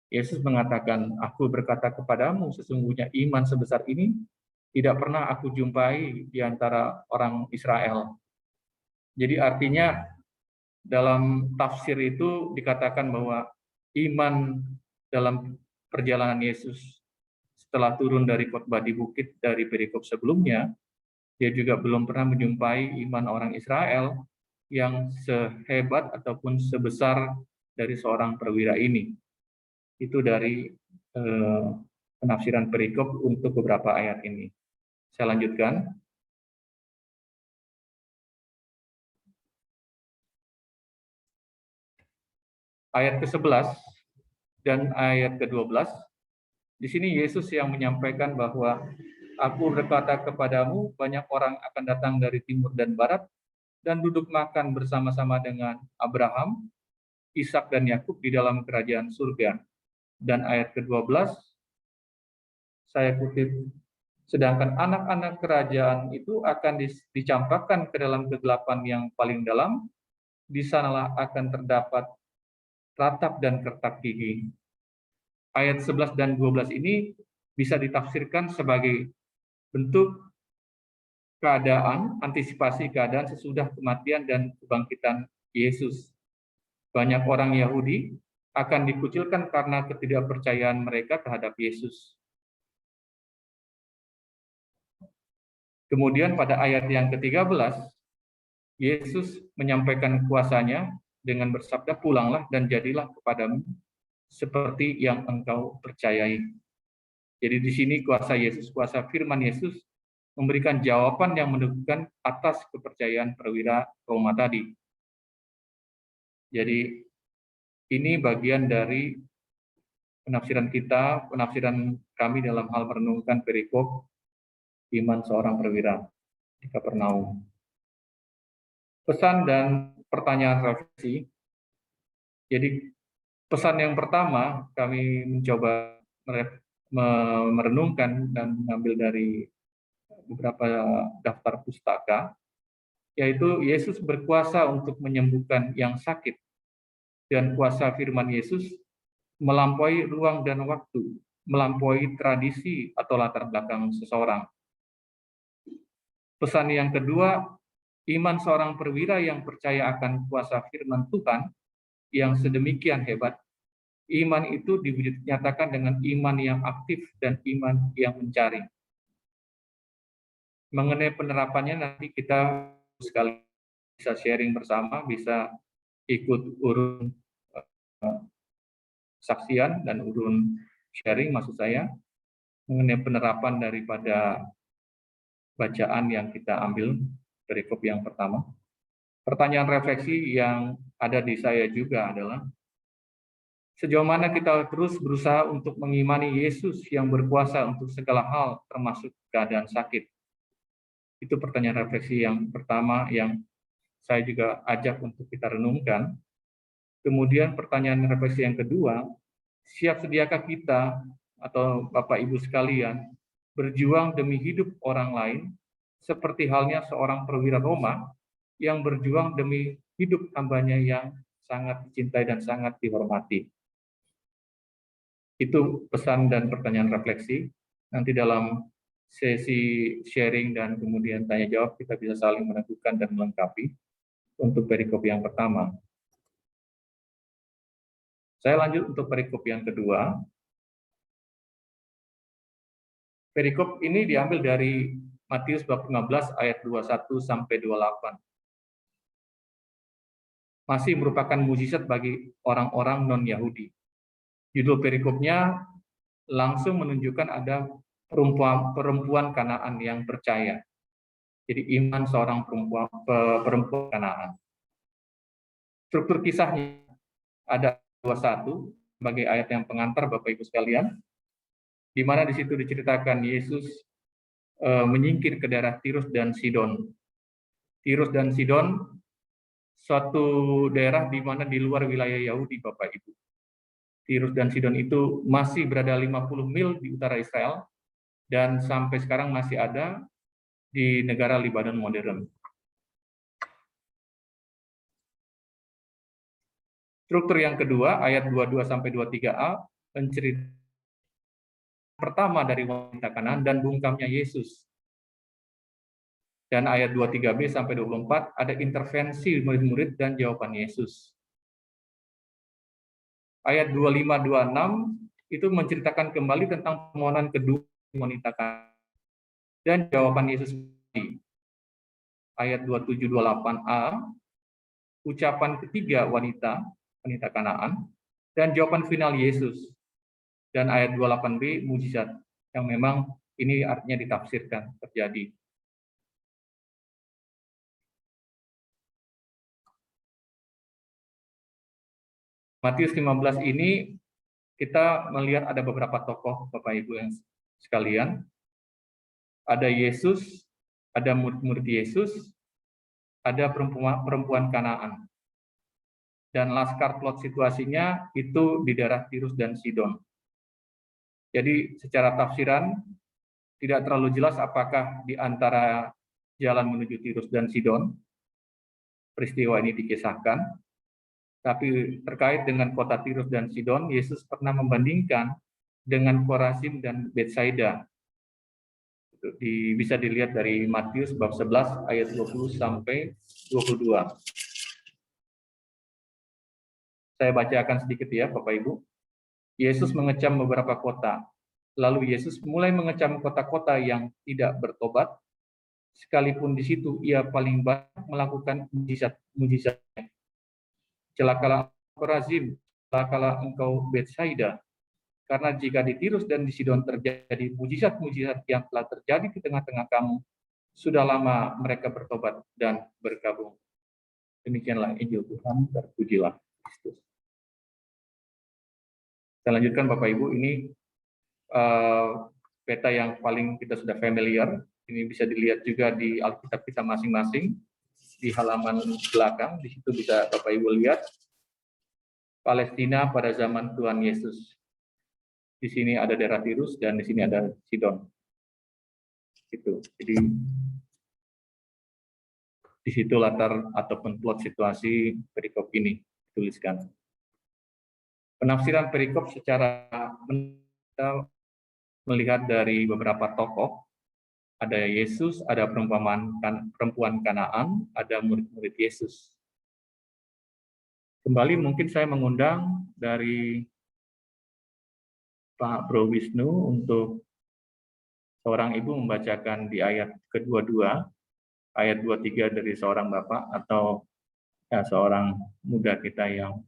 [SPEAKER 3] Yesus mengatakan, aku berkata kepadamu, sesungguhnya iman sebesar ini tidak pernah aku jumpai di antara orang Israel. Jadi artinya dalam tafsir itu dikatakan bahwa iman dalam perjalanan Yesus setelah turun dari khotbah di bukit dari perikop sebelumnya, dia juga belum pernah menjumpai iman orang Israel yang sehebat ataupun sebesar dari seorang perwira ini. Itu dari penafsiran perikop untuk beberapa ayat ini. Saya lanjutkan. Ayat ke-11 dan ayat ke-12, di sini Yesus yang menyampaikan bahwa aku berkata kepadamu, banyak orang akan datang dari timur dan barat dan duduk makan bersama-sama dengan Abraham, Ishak dan Yakub di dalam kerajaan surga. Dan ayat ke-12, saya kutip Sedangkan anak-anak kerajaan itu akan dicampakkan ke dalam kegelapan yang paling dalam, di sanalah akan terdapat ratap dan kertak gigi. Ayat 11 dan 12 ini bisa ditafsirkan sebagai bentuk keadaan, antisipasi keadaan sesudah kematian dan kebangkitan Yesus. Banyak orang Yahudi akan dikucilkan karena ketidakpercayaan mereka terhadap Yesus. Kemudian pada ayat yang ke-13, Yesus menyampaikan kuasanya dengan bersabda, "Pulanglah dan jadilah kepadamu seperti yang engkau percayai." Jadi di sini kuasa Yesus, kuasa firman Yesus memberikan jawaban yang menunjukkan atas kepercayaan perwira Roma tadi. Jadi ini bagian dari penafsiran kita, penafsiran kami dalam hal merenungkan perikop iman seorang perwira di Kapernaum. Pesan dan pertanyaan refleksi. Jadi pesan yang pertama kami mencoba merenungkan dan mengambil dari beberapa daftar pustaka, yaitu Yesus berkuasa untuk menyembuhkan yang sakit, dan kuasa firman Yesus melampaui ruang dan waktu, melampaui tradisi atau latar belakang seseorang. Pesan yang kedua, iman seorang perwira yang percaya akan kuasa firman Tuhan yang sedemikian hebat. Iman itu dinyatakan dengan iman yang aktif dan iman yang mencari. Mengenai penerapannya nanti kita sekali bisa sharing bersama, bisa ikut urun saksian dan urun sharing maksud saya mengenai penerapan daripada bacaan yang kita ambil perikop yang pertama. Pertanyaan refleksi yang ada di saya juga adalah, sejauh mana kita terus berusaha untuk mengimani Yesus yang berkuasa untuk segala hal, termasuk keadaan sakit? Itu pertanyaan refleksi yang pertama yang saya juga ajak untuk kita renungkan. Kemudian pertanyaan refleksi yang kedua, siap sediakah kita atau Bapak Ibu sekalian berjuang demi hidup orang lain, seperti halnya seorang perwira Roma yang berjuang demi hidup hambanya yang sangat dicintai dan sangat dihormati. Itu pesan dan pertanyaan refleksi. Nanti dalam sesi sharing dan kemudian tanya jawab kita bisa saling meneguhkan dan melengkapi untuk perikop yang pertama. Saya lanjut untuk perikop yang kedua. Perikop ini diambil dari Matius bab 15 ayat 21 sampai 28. Masih merupakan mujizat bagi orang-orang non-Yahudi. Judul perikopnya langsung menunjukkan ada perempuan Kanaan yang percaya. Jadi iman seorang perempuan Kanaan. Struktur kisahnya ada 21 sebagai ayat yang pengantar Bapak Ibu sekalian, di mana di situ diceritakan Yesus menyingkir ke daerah Tirus dan Sidon. Tirus dan Sidon suatu daerah di mana di luar wilayah Yahudi, Bapak Ibu. Tirus dan Sidon itu masih berada 50 mil di utara Israel dan sampai sekarang masih ada di negara Lebanon modern. Struktur yang kedua, ayat 22 sampai 23a, menceritakan pertama dari wanita Kanaan dan bungkamnya Yesus. Dan ayat 23b sampai 24 ada intervensi murid-murid dan jawaban Yesus. Ayat 25-26 itu menceritakan kembali tentang permohonan kedua wanita Kanaan dan jawaban Yesus. Ayat 27-28a, ucapan ketiga wanita Kanaan dan jawaban final Yesus. Dan ayat 28b, mujizat, yang memang ini artinya ditafsirkan terjadi. Matius 15 ini kita melihat ada beberapa tokoh Bapak Ibu yang sekalian. Ada Yesus, ada murid Yesus, ada perempuan Kanaan. Dan laskar plot situasinya itu di daerah Tirus dan Sidon. Jadi secara tafsiran Tidak terlalu jelas apakah di antara jalan menuju Tirus dan Sidon peristiwa ini dikisahkan, tapi terkait dengan kota Tirus dan Sidon, Yesus pernah membandingkan dengan Korazim dan Betsaida. Bisa dilihat dari Matius bab 11 ayat 20 sampai 22. Saya bacakan sedikit ya Bapak Ibu. Yesus mengecam beberapa kota. Lalu Yesus mulai mengecam kota-kota yang tidak bertobat, sekalipun di situ ia paling banyak melakukan mujizat. Celakalah Korazim, celakalah engkau Betsaida, karena jika di Tirus dan di Sidon terjadi mujizat-mujizat yang telah terjadi di tengah-tengah kamu, sudah lama mereka bertobat dan bergabung. Demikianlah Injil Tuhan, terpujilah Kristus. Saya lanjutkan Bapak Ibu, ini peta yang paling kita sudah familiar. Ini bisa dilihat juga di Alkitab kita masing-masing, di halaman belakang. Di situ bisa Bapak Ibu lihat Palestina pada zaman Tuhan Yesus. Di sini ada daerah Tirus dan di sini ada Sidon. Itu. Jadi di situ latar ataupun plot situasi perikop ini dituliskan. Penafsiran perikop secara kita melihat dari beberapa tokoh. Ada Yesus, ada perempuan Kanaan, ada murid-murid Yesus. Kembali mungkin saya mengundang dari Pak Bro Wisnu untuk seorang ibu membacakan di ayat kedua-dua, ayat 23 dari seorang bapak atau ya, seorang muda kita yang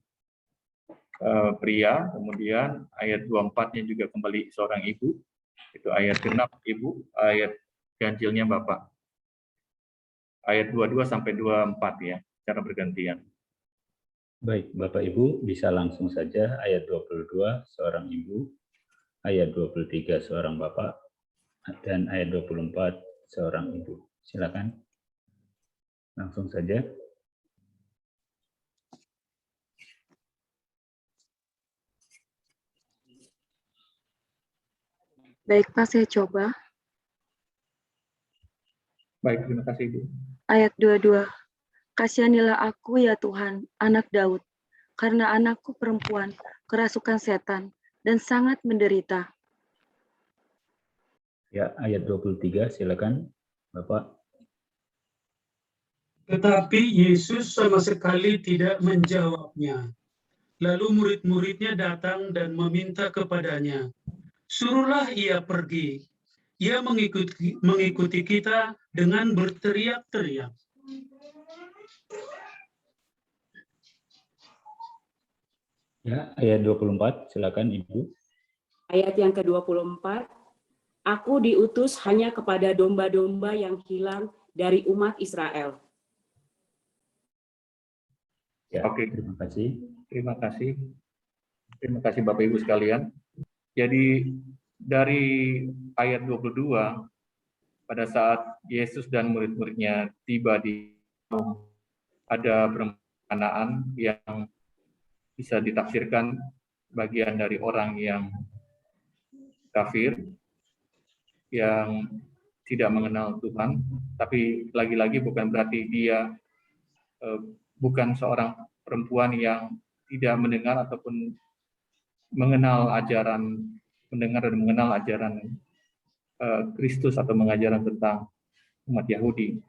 [SPEAKER 3] pria, kemudian ayat 24-nya juga kembali seorang ibu, itu ayat genap ibu, ayat ganjilnya bapak. Ayat 22 sampai 24 ya, secara bergantian.
[SPEAKER 1] Baik, Bapak Ibu bisa langsung saja ayat 22 seorang ibu, ayat 23 seorang bapak, dan ayat 24 seorang ibu. Silakan. Langsung saja.
[SPEAKER 8] Baik, Pak, saya coba.
[SPEAKER 3] Baik, terima kasih Ibu.
[SPEAKER 8] Ayat 22. Kasihanilah aku ya Tuhan, anak Daud, karena anakku perempuan kerasukan setan dan sangat menderita.
[SPEAKER 1] Ya, ayat 23, silakan, Bapak.
[SPEAKER 9] Tetapi Yesus sama sekali tidak menjawabnya. Lalu murid-muridnya datang dan meminta kepadanya, suruhlah ia pergi. Ia mengikuti kita dengan berteriak-teriak.
[SPEAKER 1] Ya, ayat 24, silakan Ibu.
[SPEAKER 10] Ayat yang ke-24, aku diutus hanya kepada domba-domba yang hilang dari umat Israel.
[SPEAKER 1] Ya,
[SPEAKER 3] Oke.
[SPEAKER 1] terima kasih.
[SPEAKER 3] Terima kasih. Terima kasih Bapak Ibu sekalian. Jadi dari ayat 22, pada saat Yesus dan murid-muridnya tiba di ada perempuan yang bisa ditafsirkan bagian dari orang yang kafir, yang tidak mengenal Tuhan, tapi lagi-lagi bukan berarti dia bukan seorang perempuan yang tidak mendengar ataupun mengenal ajaran, mendengar dan mengenal ajaran Kristus atau mengajaran tentang umat Yahudi.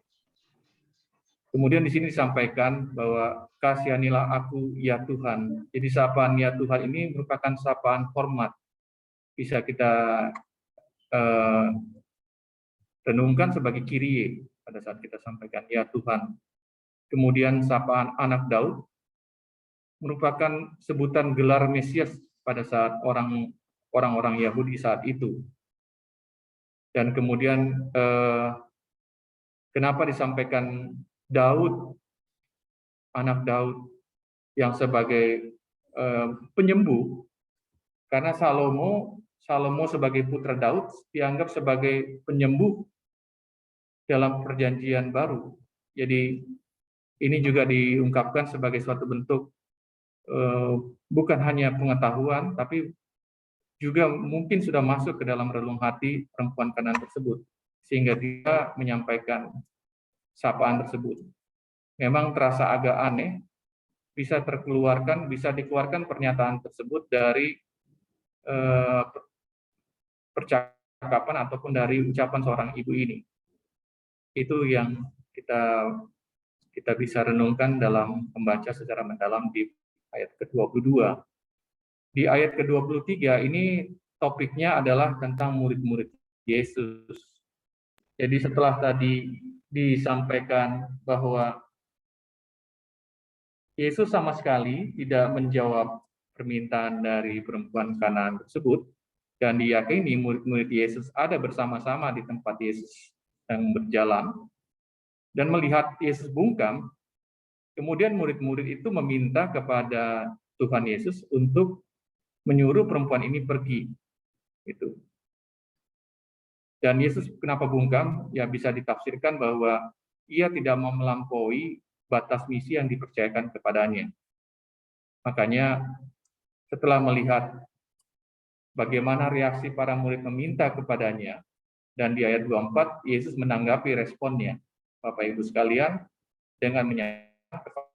[SPEAKER 3] Kemudian di sini disampaikan bahwa kasihanilah aku ya Tuhan. Jadi sapaan ya Tuhan ini merupakan sapaan hormat. Bisa kita renungkan sebagai Kyrie pada saat kita sampaikan ya Tuhan. Kemudian sapaan anak Daud merupakan sebutan gelar Mesias pada saat orang-orang Yahudi saat itu. Dan kemudian kenapa disampaikan Daud, anak Daud yang sebagai penyembuh? Karena Salomo sebagai putra Daud dianggap sebagai penyembuh dalam perjanjian baru. Jadi ini juga diungkapkan sebagai suatu bentuk bukan hanya pengetahuan, tapi juga mungkin sudah masuk ke dalam relung hati perempuan Kanaan tersebut, sehingga dia menyampaikan sapaan tersebut. Memang terasa agak aneh, bisa dikeluarkan pernyataan tersebut dari percakapan ataupun dari ucapan seorang ibu ini. Itu yang kita bisa renungkan dalam membaca secara mendalam di ayat ke-22. Di ayat ke-23 ini topiknya adalah tentang murid-murid Yesus. Jadi setelah tadi disampaikan bahwa Yesus sama sekali tidak menjawab permintaan dari perempuan Kanaan tersebut, dan diyakini murid-murid Yesus ada bersama-sama di tempat Yesus yang berjalan, dan melihat Yesus bungkam, kemudian murid-murid itu meminta kepada Tuhan Yesus untuk menyuruh perempuan ini pergi. Itu. Dan Yesus kenapa bungkam? Ya bisa ditafsirkan bahwa ia tidak mau melampaui batas misi yang dipercayakan kepadanya. Makanya setelah melihat bagaimana reaksi para murid meminta kepadanya, dan di ayat 24 Yesus menanggapi responnya. Bapak Ibu sekalian, dengan menyatakan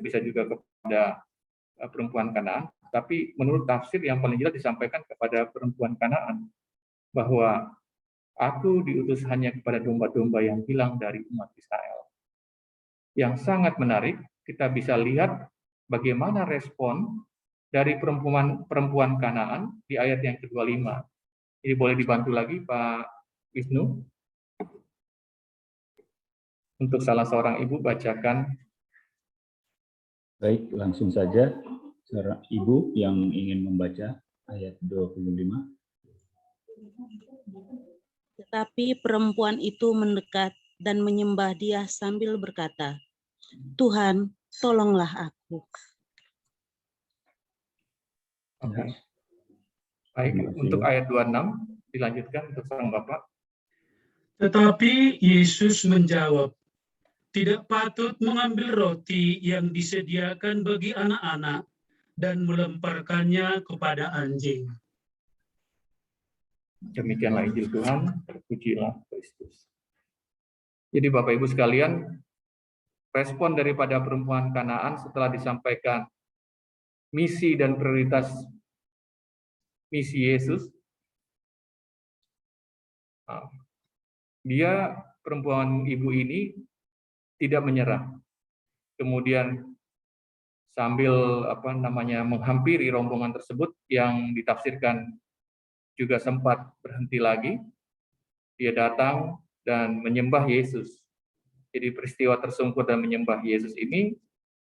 [SPEAKER 3] bisa juga kepada perempuan Kanaan, tapi menurut tafsir yang paling jelas disampaikan kepada perempuan Kanaan bahwa aku diutus hanya kepada domba-domba yang hilang dari umat Israel. Yang sangat menarik, kita bisa lihat bagaimana respon dari perempuan Kanaan di ayat yang ke-25. Ini boleh dibantu lagi Pak Wisnu untuk salah seorang ibu bacakan.
[SPEAKER 1] Baik, langsung saja seorang ibu yang ingin membaca ayat 25.
[SPEAKER 11] Tetapi perempuan itu mendekat dan menyembah dia sambil berkata, "Tuhan, tolonglah aku."
[SPEAKER 3] Oke. Baik, untuk ayat 26 dilanjutkan untuk sang Bapak.
[SPEAKER 9] Tetapi Yesus menjawab, "Tidak patut mengambil roti yang disediakan bagi anak-anak dan melemparkannya kepada anjing."
[SPEAKER 3] Demikianlah Injil Tuhan, terpujilah Kristus. Jadi Bapak Ibu sekalian, respon daripada perempuan Kanaan setelah disampaikan misi dan prioritas misi Yesus, dia perempuan ibu ini tidak menyerah. Kemudian sambil menghampiri rombongan tersebut yang ditafsirkan juga sempat berhenti lagi, dia datang dan menyembah Yesus. Jadi peristiwa tersungkur dan menyembah Yesus ini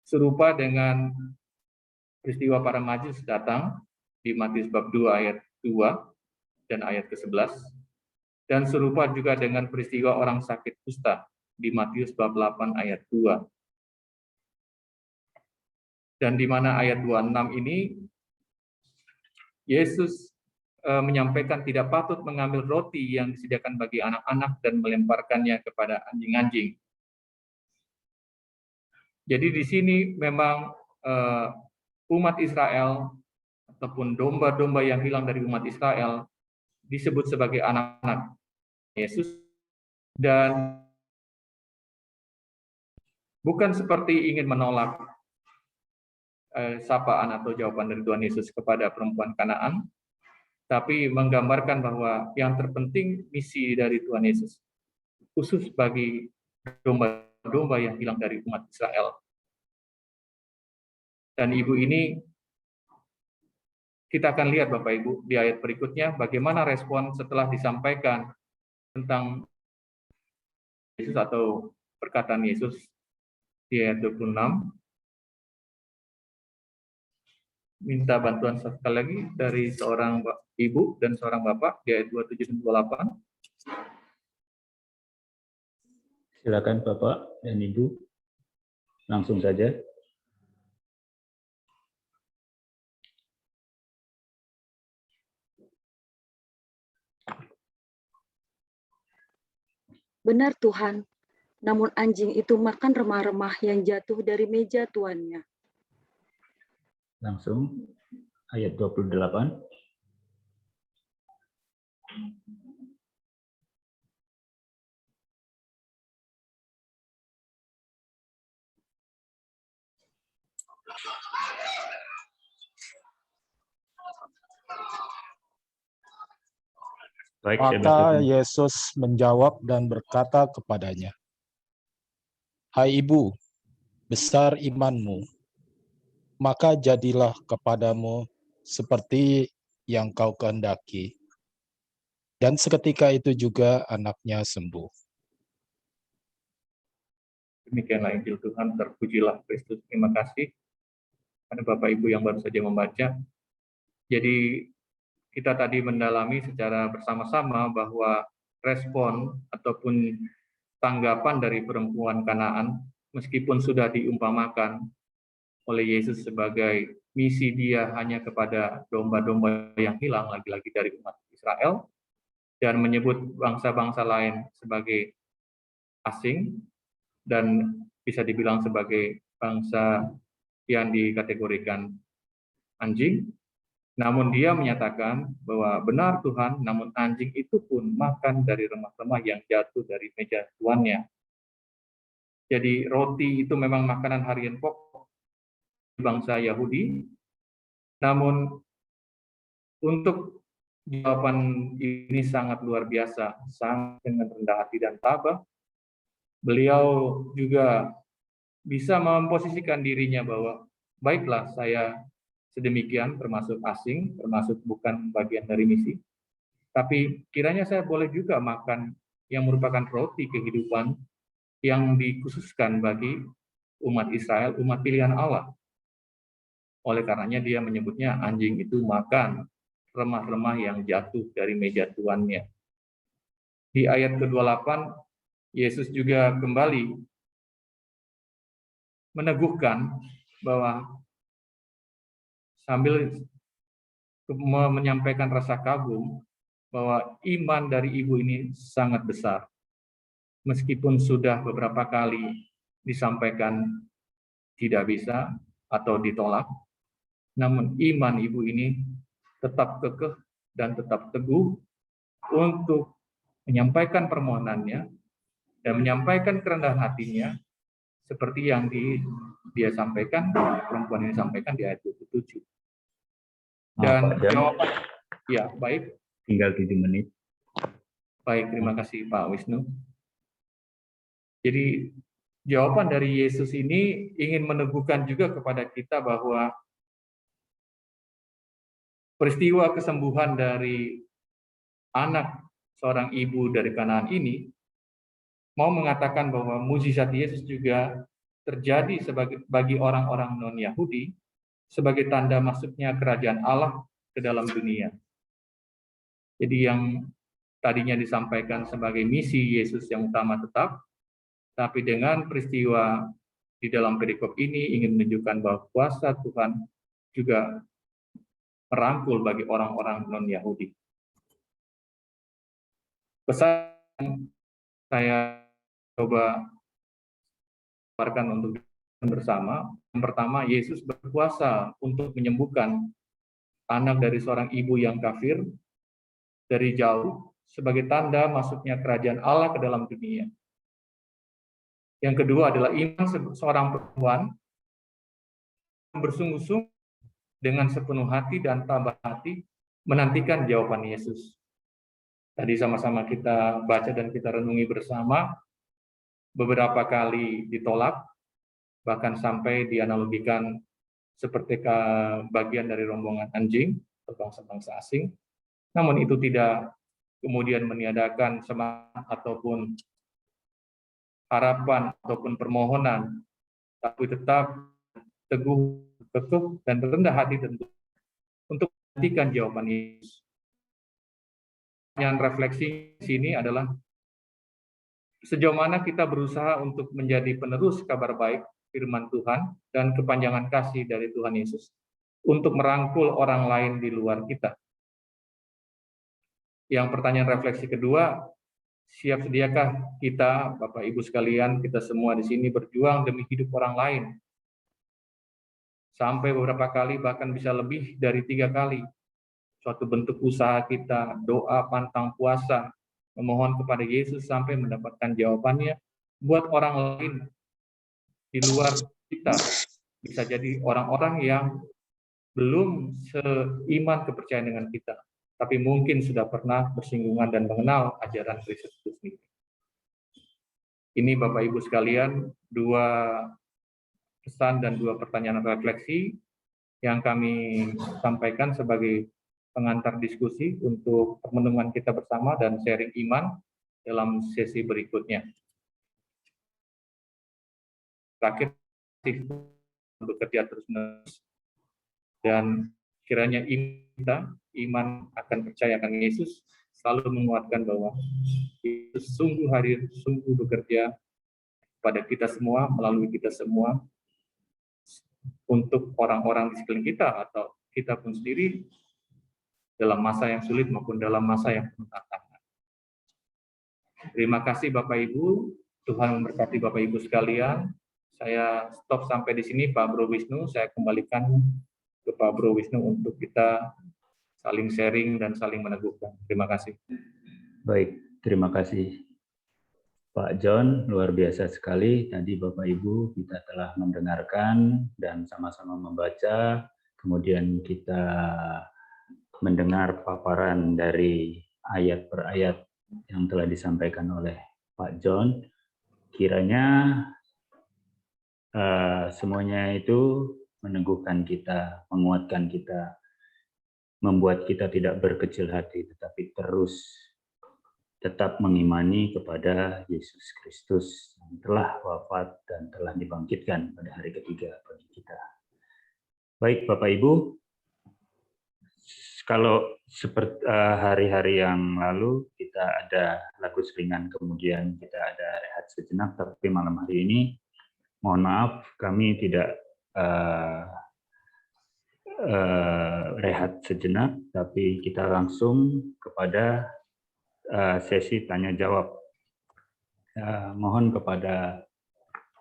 [SPEAKER 3] serupa dengan peristiwa para Majus datang di Matius bab 2 ayat 2 dan ayat ke-11, dan serupa juga dengan peristiwa orang sakit kusta di Matius bab 8 ayat 2. Dan di mana ayat 26 ini Yesus menyampaikan tidak patut mengambil roti yang disediakan bagi anak-anak dan melemparkannya kepada anjing-anjing. Jadi di sini memang umat Israel ataupun domba-domba yang hilang dari umat Israel disebut sebagai anak-anak Yesus, dan bukan seperti ingin menolak sapaan atau jawaban dari Tuhan Yesus kepada perempuan Kanaan, tapi menggambarkan bahwa yang terpenting misi dari Tuhan Yesus khusus bagi domba-domba yang hilang dari umat Israel. Dan ibu ini kita akan lihat Bapak Ibu di ayat berikutnya bagaimana respon setelah disampaikan tentang Yesus atau perkataan Yesus di ayat 26. Minta bantuan sekali lagi dari seorang ibu dan seorang bapak di ayat 27 dan 28.
[SPEAKER 1] Silakan Bapak dan Ibu, langsung saja.
[SPEAKER 8] Benar Tuhan, namun anjing itu makan remah-remah yang jatuh dari meja tuannya.
[SPEAKER 1] Langsung. ayat 28. Baik, saya
[SPEAKER 12] Maka
[SPEAKER 1] bacakan.
[SPEAKER 12] Yesus menjawab dan berkata kepadanya, "Hai ibu, besar imanmu, maka jadilah kepadamu seperti yang kau kehendaki." Dan seketika itu juga anaknya sembuh.
[SPEAKER 3] Demikianlah Injil Tuhan, terpujilah Kristus. Terima kasih pada Bapak Ibu yang baru saja membaca. Jadi kita tadi mendalami secara bersama-sama bahwa respon ataupun tanggapan dari perempuan Kanaan, meskipun sudah diumpamakan oleh Yesus sebagai misi dia hanya kepada domba-domba yang hilang, lagi-lagi dari umat Israel, dan menyebut bangsa-bangsa lain sebagai asing, dan bisa dibilang sebagai bangsa yang dikategorikan anjing. Namun dia menyatakan bahwa benar Tuhan, namun anjing itu pun makan dari remah-remah yang jatuh dari meja tuannya. Jadi roti itu memang makanan harian pokok bangsa Yahudi. Namun untuk jawaban ini sangat luar biasa, sangat dengan rendah hati dan tabah. Beliau juga bisa memposisikan dirinya bahwa baiklah saya sedemikian, termasuk asing, termasuk bukan bagian dari misi. Tapi kiranya saya boleh juga makan yang merupakan roti kehidupan yang dikhususkan bagi umat Israel, umat pilihan Allah. Oleh karenanya dia menyebutnya anjing itu makan remah-remah yang jatuh dari meja tuannya. Di ayat ke-28, Yesus juga kembali meneguhkan bahwa sambil menyampaikan rasa kagum bahwa iman dari ibu ini sangat besar. Meskipun sudah beberapa kali disampaikan tidak bisa atau ditolak, namun iman ibu ini tetap kekeh dan tetap teguh untuk menyampaikan permohonannya dan menyampaikan kerendahan hatinya seperti yang dia sampaikan, perempuan ini sampaikan di ayat 27. Dan jawaban, ya baik.
[SPEAKER 1] Tinggal 7 menit.
[SPEAKER 3] Baik, terima kasih Pak Wisnu. Jadi jawaban dari Yesus ini ingin meneguhkan juga kepada kita bahwa peristiwa kesembuhan dari anak seorang ibu dari Kanaan ini mau mengatakan bahwa mukjizat Yesus juga terjadi bagi orang-orang non-Yahudi sebagai tanda masuknya kerajaan Allah ke dalam dunia. Jadi yang tadinya disampaikan sebagai misi Yesus yang utama tetap, tapi dengan peristiwa di dalam perikop ini ingin menunjukkan bahwa kuasa Tuhan juga merangkul bagi orang-orang non-Yahudi. Pesan saya coba keluarkan untuk bersama. Yang pertama, Yesus berkuasa untuk menyembuhkan anak dari seorang ibu yang kafir dari jauh sebagai tanda masuknya kerajaan Allah ke dalam dunia. Yang kedua adalah iman seorang perempuan bersungguh-sungguh dengan sepenuh hati dan tabah hati menantikan jawaban Yesus. Tadi sama-sama kita baca dan kita renungi bersama, beberapa kali ditolak, bahkan sampai dianalogikan seperti bagian dari rombongan anjing atau bangsa-bangsa asing. Namun itu tidak kemudian meniadakan semangat ataupun harapan ataupun permohonan, tapi tetap teguh, kekeh, dan rendah hati tentu untuk menantikan jawaban Yesus. Yang refleksi di sini adalah sejauh mana kita berusaha untuk menjadi penerus kabar baik firman Tuhan dan kepanjangan kasih dari Tuhan Yesus untuk merangkul orang lain di luar kita. Yang pertanyaan refleksi kedua, siap sediakah kita, Bapak Ibu sekalian, kita semua di sini berjuang demi hidup orang lain? sampai beberapa kali, bahkan bisa lebih dari 3 kali. Suatu bentuk usaha kita, doa, pantang puasa, memohon kepada Yesus sampai mendapatkan jawabannya buat orang lain di luar kita. Bisa jadi orang-orang yang belum seiman kepercayaan dengan kita, tapi mungkin sudah pernah bersinggungan dan mengenal ajaran Kristus itu sendiri. Ini Bapak Ibu sekalian, 2 pesan dan 2 pertanyaan refleksi yang kami sampaikan sebagai pengantar diskusi untuk permenungan kita bersama dan sharing iman dalam sesi berikutnya. Terakhir, bekerja terus-menerus dan kiranya iman akan percaya akan Yesus selalu menguatkan bahwa Yesus sungguh hadir, sungguh bekerja pada kita semua, melalui kita semua, untuk orang-orang di sekeliling kita atau kita pun sendiri dalam masa yang sulit maupun dalam masa yang penuh tantangan. Terima kasih Bapak Ibu, Tuhan memberkati Bapak Ibu sekalian. Saya stop sampai di sini Pak Bro Wisnu, saya kembalikan ke Pak Bro Wisnu untuk kita saling sharing dan saling meneguhkan. Terima kasih.
[SPEAKER 1] Baik, terima kasih Pak John, luar biasa sekali. Tadi Bapak Ibu kita telah mendengarkan dan sama-sama membaca, kemudian kita mendengar paparan dari ayat per ayat yang telah disampaikan oleh Pak John. Kiranya semuanya itu meneguhkan kita, menguatkan kita, membuat kita tidak berkecil hati, tetapi terus tetap mengimani kepada Yesus Kristus yang telah wafat dan telah dibangkitkan pada hari ketiga bagi kita. Baik Bapak Ibu, kalau seperti hari-hari yang lalu kita ada lagu seringan, kemudian kita ada rehat sejenak, tapi malam hari ini mohon maaf kami tidak rehat sejenak, tapi kita langsung kepada sesi tanya jawab. Mohon kepada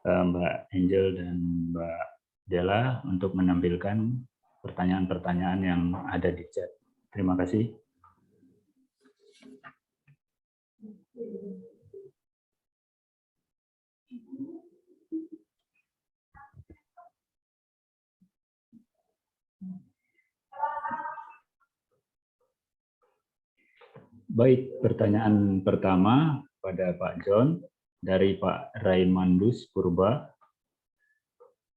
[SPEAKER 1] Mbak Angel dan Mbak Della untuk menampilkan pertanyaan-pertanyaan yang ada di chat. Terima kasih. Baik, pertanyaan pertama pada Pak John dari Pak Raimandus Purba.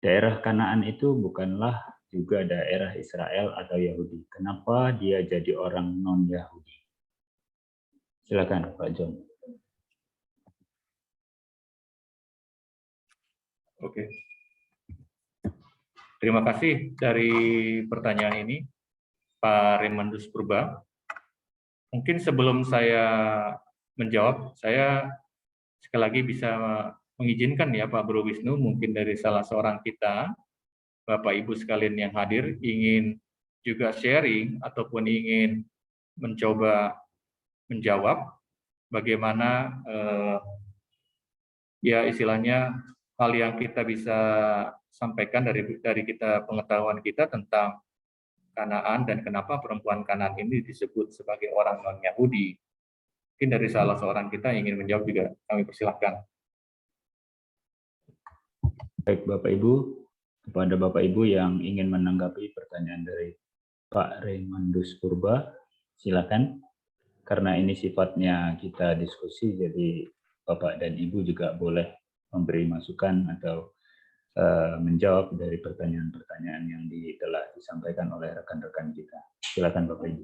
[SPEAKER 1] Daerah Kanaan itu bukanlah juga daerah Israel atau Yahudi. Kenapa dia jadi orang non-Yahudi? Silakan Pak John.
[SPEAKER 3] Oke. Terima kasih dari pertanyaan ini, Pak Raimandus Purba. Mungkin sebelum saya menjawab, saya sekali lagi bisa mengizinkan ya Pak Bro Wisnu, mungkin dari salah seorang kita, Bapak Ibu sekalian yang hadir, ingin juga sharing ataupun ingin mencoba menjawab bagaimana ya istilahnya hal yang kita bisa sampaikan dari kita pengetahuan kita tentang Kanaan dan kenapa perempuan Kanaan ini disebut sebagai orang non-Yahudi. Mungkin dari salah seorang kita ingin menjawab juga, kami persilahkan.
[SPEAKER 1] Baik Bapak Ibu, kepada Bapak Ibu yang ingin menanggapi pertanyaan dari Pak Raimandus Purba, silakan. Karena ini sifatnya kita diskusi, jadi Bapak dan Ibu juga boleh memberi masukan atau menjawab dari pertanyaan-pertanyaan yang telah disampaikan oleh rekan-rekan kita. Silakan Bapak Ibu.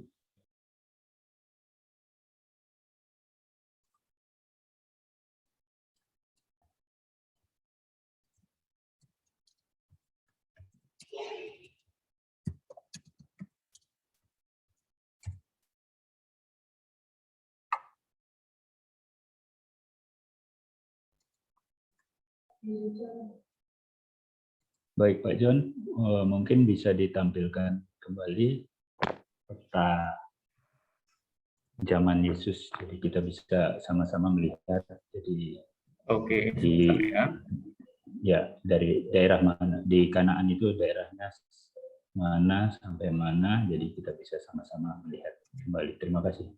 [SPEAKER 1] Baik Pak John, mungkin bisa ditampilkan kembali peta zaman Yesus, jadi kita bisa sama-sama melihat. Jadi
[SPEAKER 3] oke,
[SPEAKER 1] di
[SPEAKER 3] ya.
[SPEAKER 1] Ya, dari daerah mana? Di Kanaan itu daerahnya mana sampai mana, jadi kita bisa sama-sama melihat kembali. Terima kasih.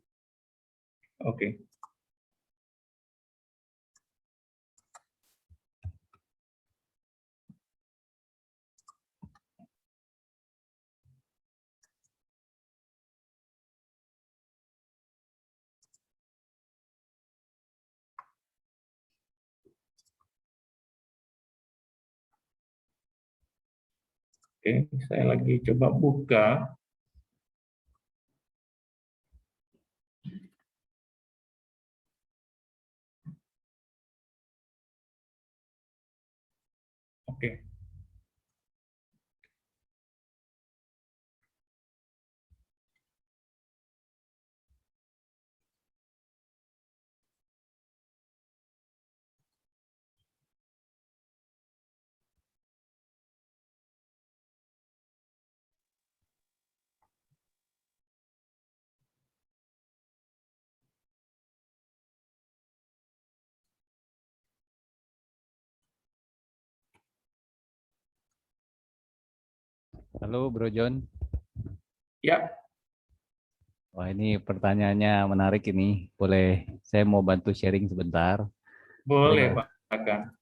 [SPEAKER 3] Oke. Oke, saya lagi coba buka. Oke.
[SPEAKER 13] Halo Bro John.
[SPEAKER 3] Ya.
[SPEAKER 13] Wah ini pertanyaannya menarik ini. Boleh saya mau bantu sharing sebentar?
[SPEAKER 3] Boleh Pak Akan.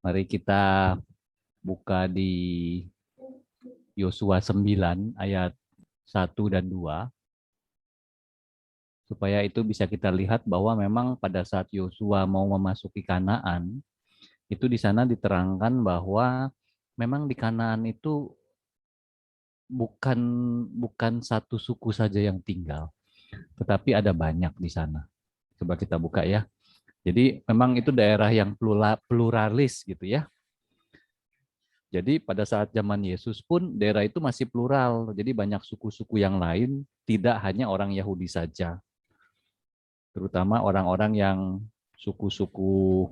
[SPEAKER 13] Mari kita buka di Yosua 9 ayat 1 dan 2. Supaya itu bisa kita lihat bahwa memang pada saat Yosua mau memasuki Kanaan, itu di sana diterangkan bahwa memang di Kanaan itu bukan satu suku saja yang tinggal, tetapi ada banyak di sana. Coba kita buka ya. Jadi memang itu daerah yang pluralis gitu ya. Jadi pada saat zaman Yesus pun daerah itu masih plural. Jadi banyak suku-suku yang lain, tidak hanya orang Yahudi saja. Terutama orang-orang yang suku-suku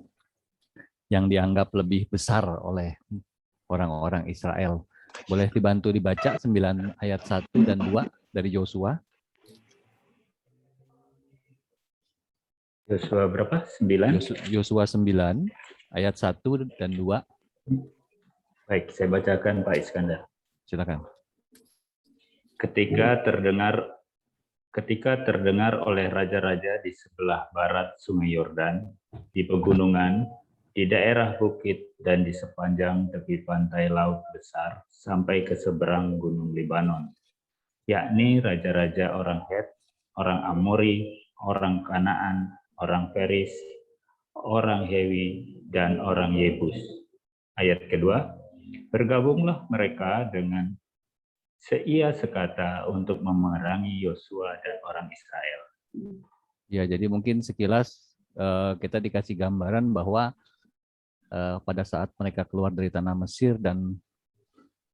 [SPEAKER 13] yang dianggap lebih besar oleh orang-orang Israel. Boleh dibantu dibaca 9 ayat 1 dan 2 dari Yosua.
[SPEAKER 1] Yosua berapa? 9?
[SPEAKER 13] Yosua 9 ayat 1 dan 2.
[SPEAKER 1] Baik, saya bacakan Pak Iskandar.
[SPEAKER 13] Silakan.
[SPEAKER 1] Ketika terdengar oleh raja-raja di sebelah barat Sungai Yordan, di pegunungan, di daerah bukit, dan di sepanjang tepi pantai Laut Besar sampai ke seberang Gunung Libanon, yakni raja-raja orang Het, orang Amori, orang Kanaan, orang Feris, orang Hewi, dan orang Yebus. Ayat kedua, bergabunglah mereka dengan seia sekata untuk memerangi Yosua dan orang Israel.
[SPEAKER 13] Ya, jadi mungkin sekilas kita dikasih gambaran bahwa pada saat mereka keluar dari tanah Mesir dan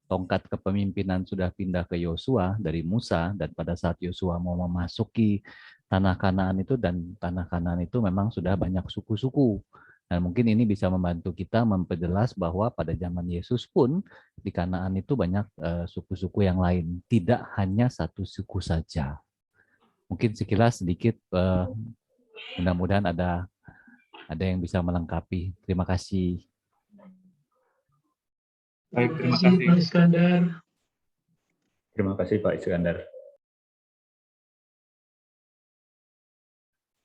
[SPEAKER 13] tongkat kepemimpinan sudah pindah ke Yosua dari Musa, dan pada saat Yosua mau memasuki tanah Kanaan itu, dan tanah Kanaan itu memang sudah banyak suku-suku. Dan mungkin ini bisa membantu kita memperjelas bahwa pada zaman Yesus pun di Kanaan itu banyak suku-suku yang lain, tidak hanya satu suku saja. Mungkin sekilas sedikit, mudah-mudahan ada yang bisa melengkapi. Terima kasih.
[SPEAKER 3] Baik, terima kasih Pak
[SPEAKER 9] Iskandar.
[SPEAKER 1] Terima kasih Pak Iskandar.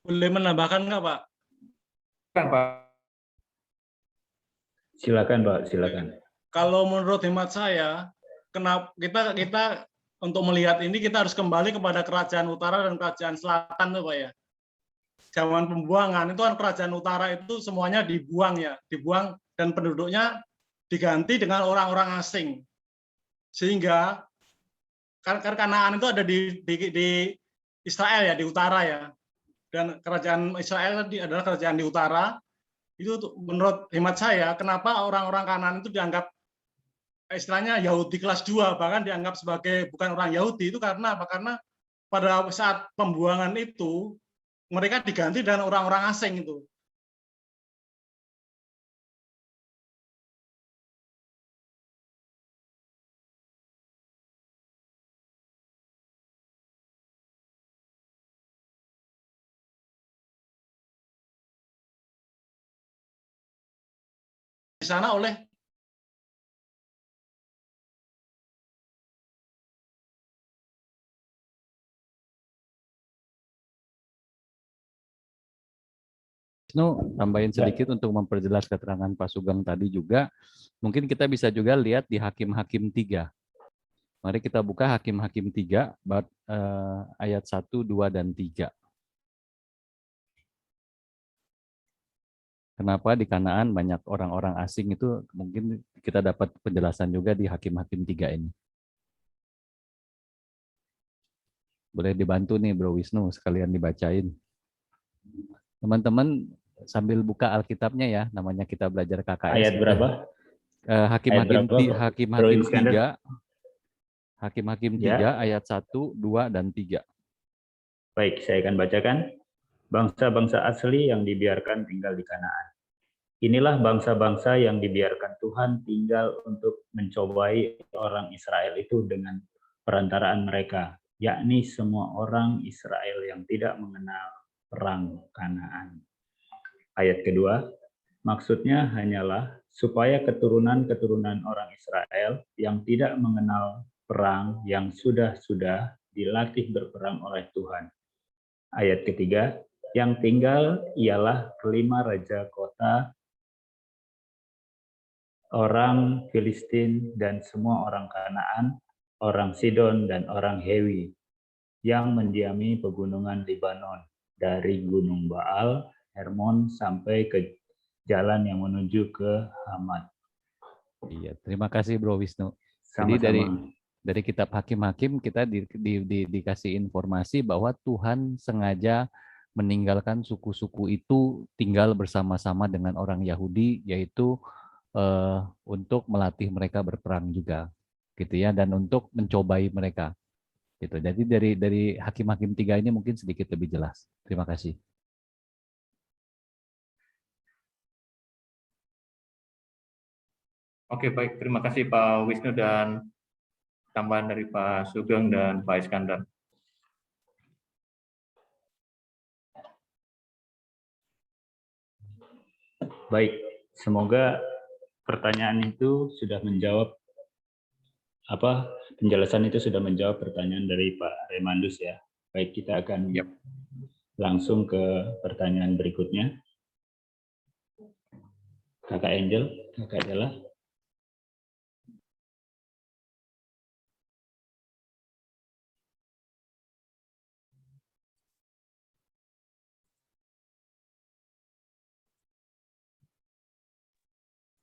[SPEAKER 2] Boleh menambahkan nggak Pak?
[SPEAKER 3] Kan Pak.
[SPEAKER 1] Silakan Pak, silakan.
[SPEAKER 2] Kalau menurut hemat saya, kenapa kita untuk melihat ini kita harus kembali kepada kerajaan utara dan kerajaan selatan tuh Pak ya. Zaman pembuangan itu kan kerajaan utara itu semuanya dibuang ya, dibuang dan penduduknya diganti dengan orang-orang asing. Sehingga Kanaan itu ada di Israel ya, di utara ya. Dan kerajaan Israel adalah kerajaan di utara. Itu menurut hemat saya, kenapa orang-orang Kanaan itu dianggap istilahnya Yahudi kelas 2, bahkan dianggap sebagai bukan orang Yahudi, itu karena apa? Karena pada saat pembuangan itu mereka diganti dengan orang-orang asing itu. sana oleh
[SPEAKER 13] Wisnu, tambahin sedikit untuk memperjelas keterangan Pak Sugeng tadi juga. Mungkin kita bisa juga lihat di Hakim-Hakim 3. Mari kita buka Hakim-Hakim 3, ayat 1, 2, dan 3. Kenapa di Kanaan banyak orang-orang asing itu, mungkin kita dapat penjelasan juga di Hakim-Hakim 3 ini. Boleh dibantu nih Bro Wisnu, sekalian dibacain. Teman-teman sambil buka Alkitabnya ya, namanya kita belajar KKS.
[SPEAKER 1] Ayat berapa?
[SPEAKER 13] Hakim-Hakim 3, Hakim-Hakim 3
[SPEAKER 1] Ya.
[SPEAKER 13] ayat 1, 2, dan 3.
[SPEAKER 1] Baik, saya akan bacakan. Bangsa-bangsa asli yang dibiarkan tinggal di Kanaan. Inilah bangsa-bangsa yang dibiarkan Tuhan tinggal untuk mencobai orang Israel itu dengan perantaraan mereka, yakni semua orang Israel yang tidak mengenal perang Kanaan. Ayat kedua, maksudnya hanyalah supaya keturunan-keturunan orang Israel yang tidak mengenal perang yang sudah-sudah dilatih berperang oleh Tuhan. Ayat ketiga, yang tinggal ialah kelima raja kota, orang Filistin dan semua orang Kanaan, orang Sidon dan orang Hewi, yang mendiami pegunungan Libanon, dari Gunung Baal, Hermon, sampai ke jalan yang menuju ke Hamat.
[SPEAKER 13] Iya, terima kasih Bro Wisnu.
[SPEAKER 1] Sama-sama.
[SPEAKER 13] Jadi dari kitab Hakim-Hakim kita dikasih informasi bahwa Tuhan sengaja meninggalkan suku-suku itu tinggal bersama-sama dengan orang Yahudi, yaitu untuk melatih mereka berperang juga, gitu ya, dan untuk mencobai mereka. Gitu. Jadi dari Hakim-Hakim 3 ini mungkin sedikit lebih jelas. Terima kasih.
[SPEAKER 3] Oke, baik. Terima kasih Pak Wisnu dan tambahan dari Pak Sugeng dan Pak Iskandar.
[SPEAKER 1] Baik, semoga pertanyaan itu sudah menjawab penjelasan itu sudah menjawab pertanyaan dari Pak Remandus ya. Baik, kita akan langsung ke pertanyaan berikutnya. Kakak Angel, Kakak Ella.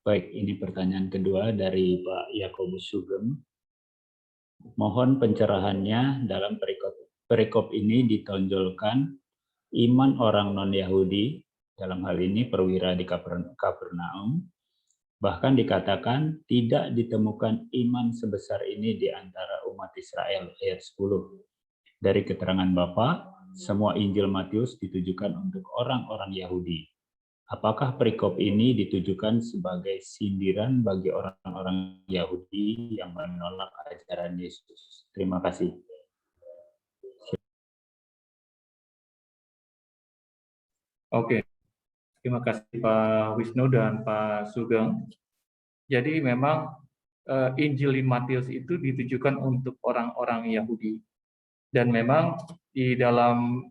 [SPEAKER 1] Baik, ini pertanyaan kedua dari Pak Yakobus Sugeng. Mohon pencerahannya dalam perikop ini ditonjolkan iman orang non-Yahudi, dalam hal ini perwira di Kapernaum, bahkan dikatakan tidak ditemukan iman sebesar ini di antara umat Israel, ayat 10. Dari keterangan Bapa, semua Injil Matius ditujukan untuk orang-orang Yahudi. Apakah perikop ini ditujukan sebagai sindiran bagi orang-orang Yahudi yang menolak ajaran Yesus? Terima kasih.
[SPEAKER 3] Oke, terima kasih Pak Wisnu dan Pak Sugeng. Jadi memang Injil Matius itu ditujukan untuk orang-orang Yahudi. Dan memang di dalam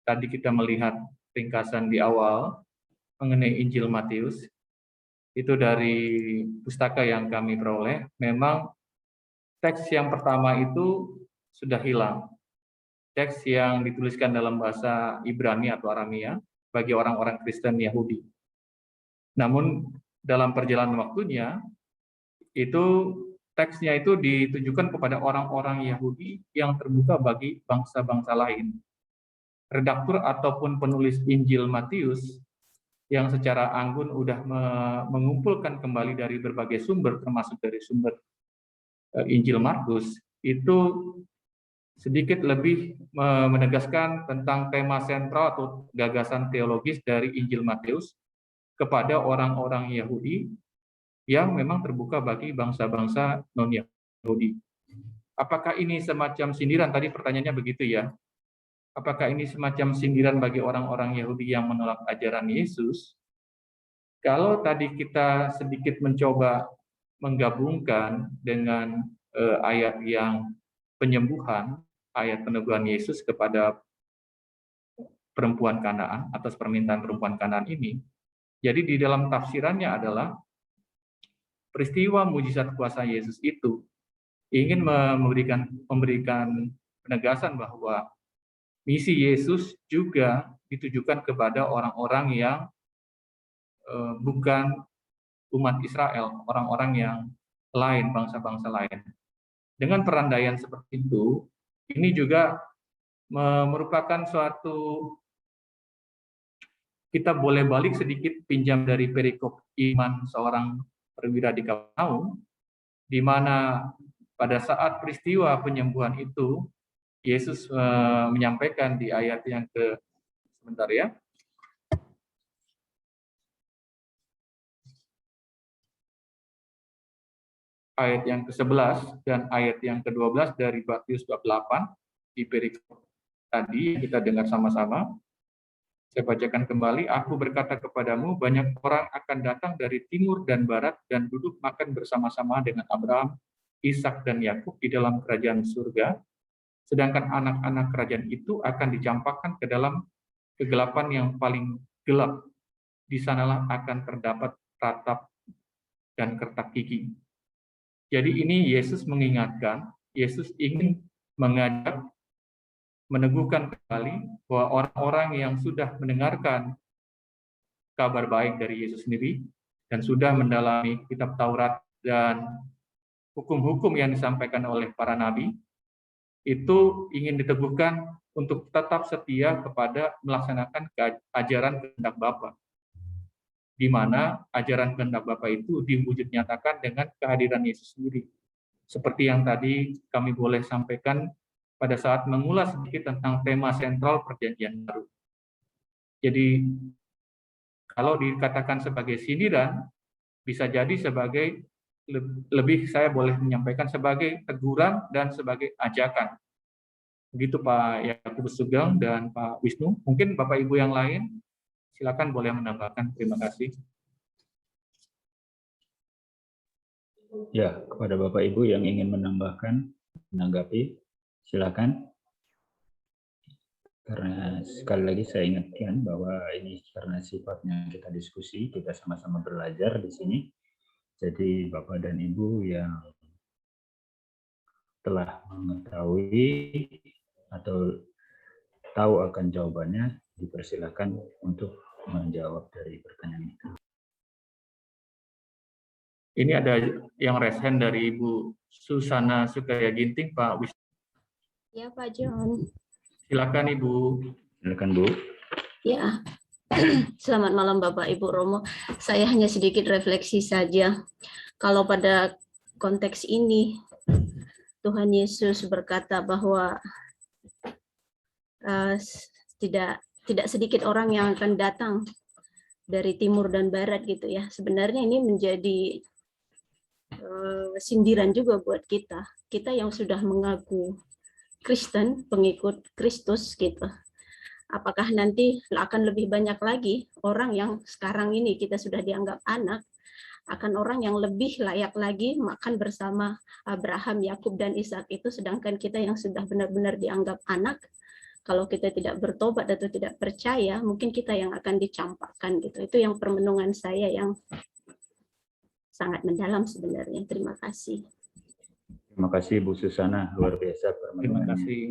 [SPEAKER 3] tadi kita melihat ringkasan di awal mengenai Injil Matius, itu dari pustaka yang kami peroleh, memang teks yang pertama itu sudah hilang. Teks yang dituliskan dalam bahasa Ibrani atau Aramea bagi orang-orang Kristen Yahudi. Namun dalam perjalanan waktunya, itu teksnya itu ditujukan kepada orang-orang Yahudi yang terbuka bagi bangsa-bangsa lain. Redaktur ataupun penulis Injil Matius yang secara anggun sudah mengumpulkan kembali dari berbagai sumber, termasuk dari sumber Injil Markus, itu sedikit lebih menegaskan tentang tema sentral atau gagasan teologis dari Injil Matius kepada orang-orang Yahudi yang memang terbuka bagi bangsa-bangsa non-Yahudi. Apakah ini semacam sindiran? Tadi pertanyaannya begitu ya. Apakah ini semacam sindiran bagi orang-orang Yahudi yang menolak ajaran Yesus? Kalau tadi kita sedikit mencoba menggabungkan dengan ayat yang penyembuhan, ayat peneguhan Yesus kepada perempuan Kanaan, atas permintaan perempuan Kanaan ini, jadi di dalam tafsirannya adalah peristiwa mujizat kuasa Yesus itu ingin memberikan penegasan bahwa misi Yesus juga ditujukan kepada orang-orang yang bukan umat Israel, orang-orang yang lain, bangsa-bangsa lain. Dengan perandaian seperti itu, ini juga merupakan suatu, kita boleh balik sedikit pinjam dari perikop iman seorang perwira di Kapernaum, di mana pada saat peristiwa penyembuhan itu, Yesus menyampaikan di ayat yang sebentar ya, ayat yang ke-11 dan ayat yang ke-12 dari Matius 28 di perikop tadi kita dengar sama-sama. Saya bacakan kembali, aku berkata kepadamu, banyak orang akan datang dari timur dan barat dan duduk makan bersama-sama dengan Abraham, Ishak dan Yakub di dalam kerajaan surga, sedangkan anak-anak kerajaan itu akan dicampakkan ke dalam kegelapan yang paling gelap. Di sanalah akan terdapat ratap dan kertak gigi. Jadi ini Yesus mengingatkan, Yesus ingin mengajak, meneguhkan kembali bahwa orang-orang yang sudah mendengarkan kabar baik dari Yesus sendiri dan sudah mendalami kitab Taurat dan hukum-hukum yang disampaikan oleh para nabi, itu ingin diteguhkan untuk tetap setia kepada melaksanakan ajaran kehendak Bapa, di mana ajaran kehendak Bapa itu diwujud nyatakan dengan kehadiran Yesus sendiri. Seperti yang tadi kami boleh sampaikan pada saat mengulas sedikit tentang tema sentral Perjanjian Baru. Jadi kalau dikatakan sebagai sindiran, bisa jadi sebagai, lebih saya boleh menyampaikan sebagai teguran dan sebagai ajakan. Begitu Pak Yakubus Sugeng dan Pak Wisnu. Mungkin Bapak Ibu yang lain, silakan boleh menambahkan. Terima kasih.
[SPEAKER 1] Ya, kepada Bapak Ibu yang ingin menambahkan, menanggapi, silakan. Karena sekali lagi saya ingatkan bahwa ini karena sifatnya kita diskusi, kita sama-sama belajar di sini. Jadi Bapak dan Ibu yang telah mengetahui atau tahu akan jawabannya, dipersilakan untuk menjawab dari pertanyaan itu.
[SPEAKER 3] Ini ada yang raise hand dari Ibu Susana Sukaya Ginting, Pak Wisnu.
[SPEAKER 14] Ya Pak John.
[SPEAKER 3] Silakan Ibu.
[SPEAKER 1] Silakan Bu.
[SPEAKER 14] Ya, selamat malam Bapak Ibu Romo. Saya hanya sedikit refleksi saja. Kalau pada konteks ini, Tuhan Yesus berkata bahwa tidak sedikit orang yang akan datang dari timur dan barat gitu ya. Sebenarnya ini menjadi sindiran juga buat kita. Kita yang sudah mengaku Kristen, pengikut Kristus gitu. Apakah nanti akan lebih banyak lagi orang yang sekarang ini kita sudah dianggap anak, akan orang yang lebih layak lagi makan bersama Abraham, Yakub dan Ishak itu, sedangkan kita yang sudah benar-benar dianggap anak, kalau kita tidak bertobat atau tidak percaya, mungkin kita yang akan dicampakkan gitu. Itu yang permenungan saya yang sangat mendalam sebenarnya. Terima kasih.
[SPEAKER 1] Terima kasih Bu Susana, luar biasa permenungannya.
[SPEAKER 3] Terima kasih.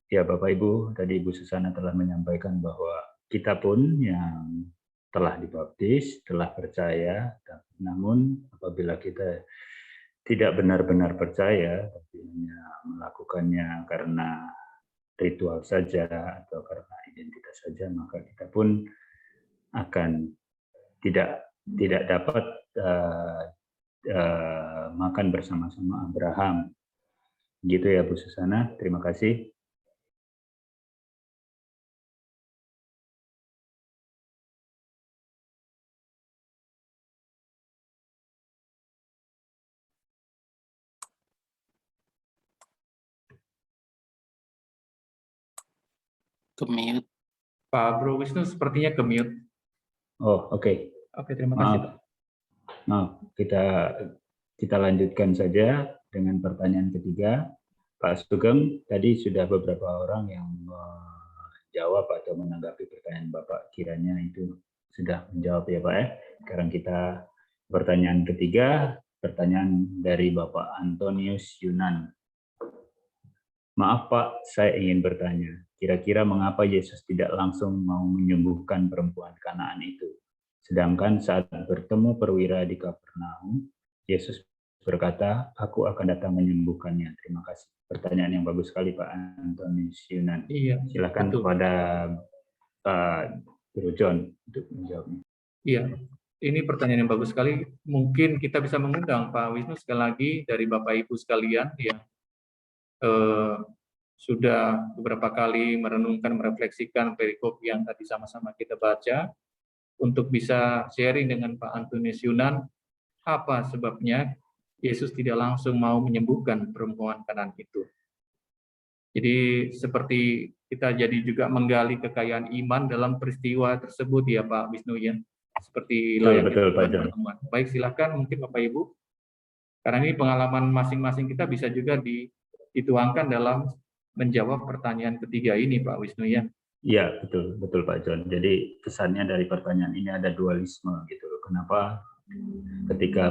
[SPEAKER 1] Ya Bapak Ibu, tadi Ibu Susana telah menyampaikan bahwa kita pun yang telah dibaptis, telah percaya, namun apabila kita tidak benar-benar percaya, tapi hanya melakukannya karena ritual saja atau karena identitas saja, maka kita pun akan tidak dapat makan bersama-sama Abraham. Gitu ya Bu Susana, terima kasih.
[SPEAKER 3] Ke-mute. Pak Bro Wisnu sepertinya ke-mute.
[SPEAKER 1] Oh, oke.
[SPEAKER 3] Oke, terima kasih, Pak.
[SPEAKER 1] Maaf, kita lanjutkan saja dengan pertanyaan ketiga. Pak Sugeng, tadi sudah beberapa orang yang menjawab atau menanggapi pertanyaan Bapak, kiranya itu sudah menjawab ya Pak ya. Sekarang kita pertanyaan ketiga, pertanyaan dari Bapak Antonius Yunan. Maaf Pak, saya ingin bertanya, kira-kira mengapa Yesus tidak langsung mau menyembuhkan perempuan Kanaan itu? Sedangkan saat bertemu perwira di Kapernaum, Yesus berkata, aku akan datang menyembuhkannya. Terima kasih. Pertanyaan yang bagus sekali Pak Antonius Yunan.
[SPEAKER 3] Iya,
[SPEAKER 1] silakan
[SPEAKER 3] betul.
[SPEAKER 1] Kepada Pak Guru John untuk menjawabnya.
[SPEAKER 3] Iya, ini pertanyaan yang bagus sekali. Mungkin kita bisa mengundang Pak Wisnu sekali lagi dari Bapak Ibu sekalian yang sudah beberapa kali merenungkan, merefleksikan perikop yang tadi sama-sama kita baca, untuk bisa sharing dengan Pak Antonius Yunan, apa sebabnya Yesus tidak langsung mau menyembuhkan perempuan Kanaan itu. Jadi seperti kita jadi juga menggali kekayaan iman dalam peristiwa tersebut ya Pak Wisnu ya. Seperti layaknya pertemuan. Baik, silakan mungkin Bapak Ibu. Karena ini pengalaman masing-masing kita bisa juga dituangkan dalam menjawab pertanyaan ketiga ini Pak Wisnu ya.
[SPEAKER 1] Iya, betul Pak John. Jadi kesannya dari pertanyaan ini ada dualisme gitu loh. Kenapa ketika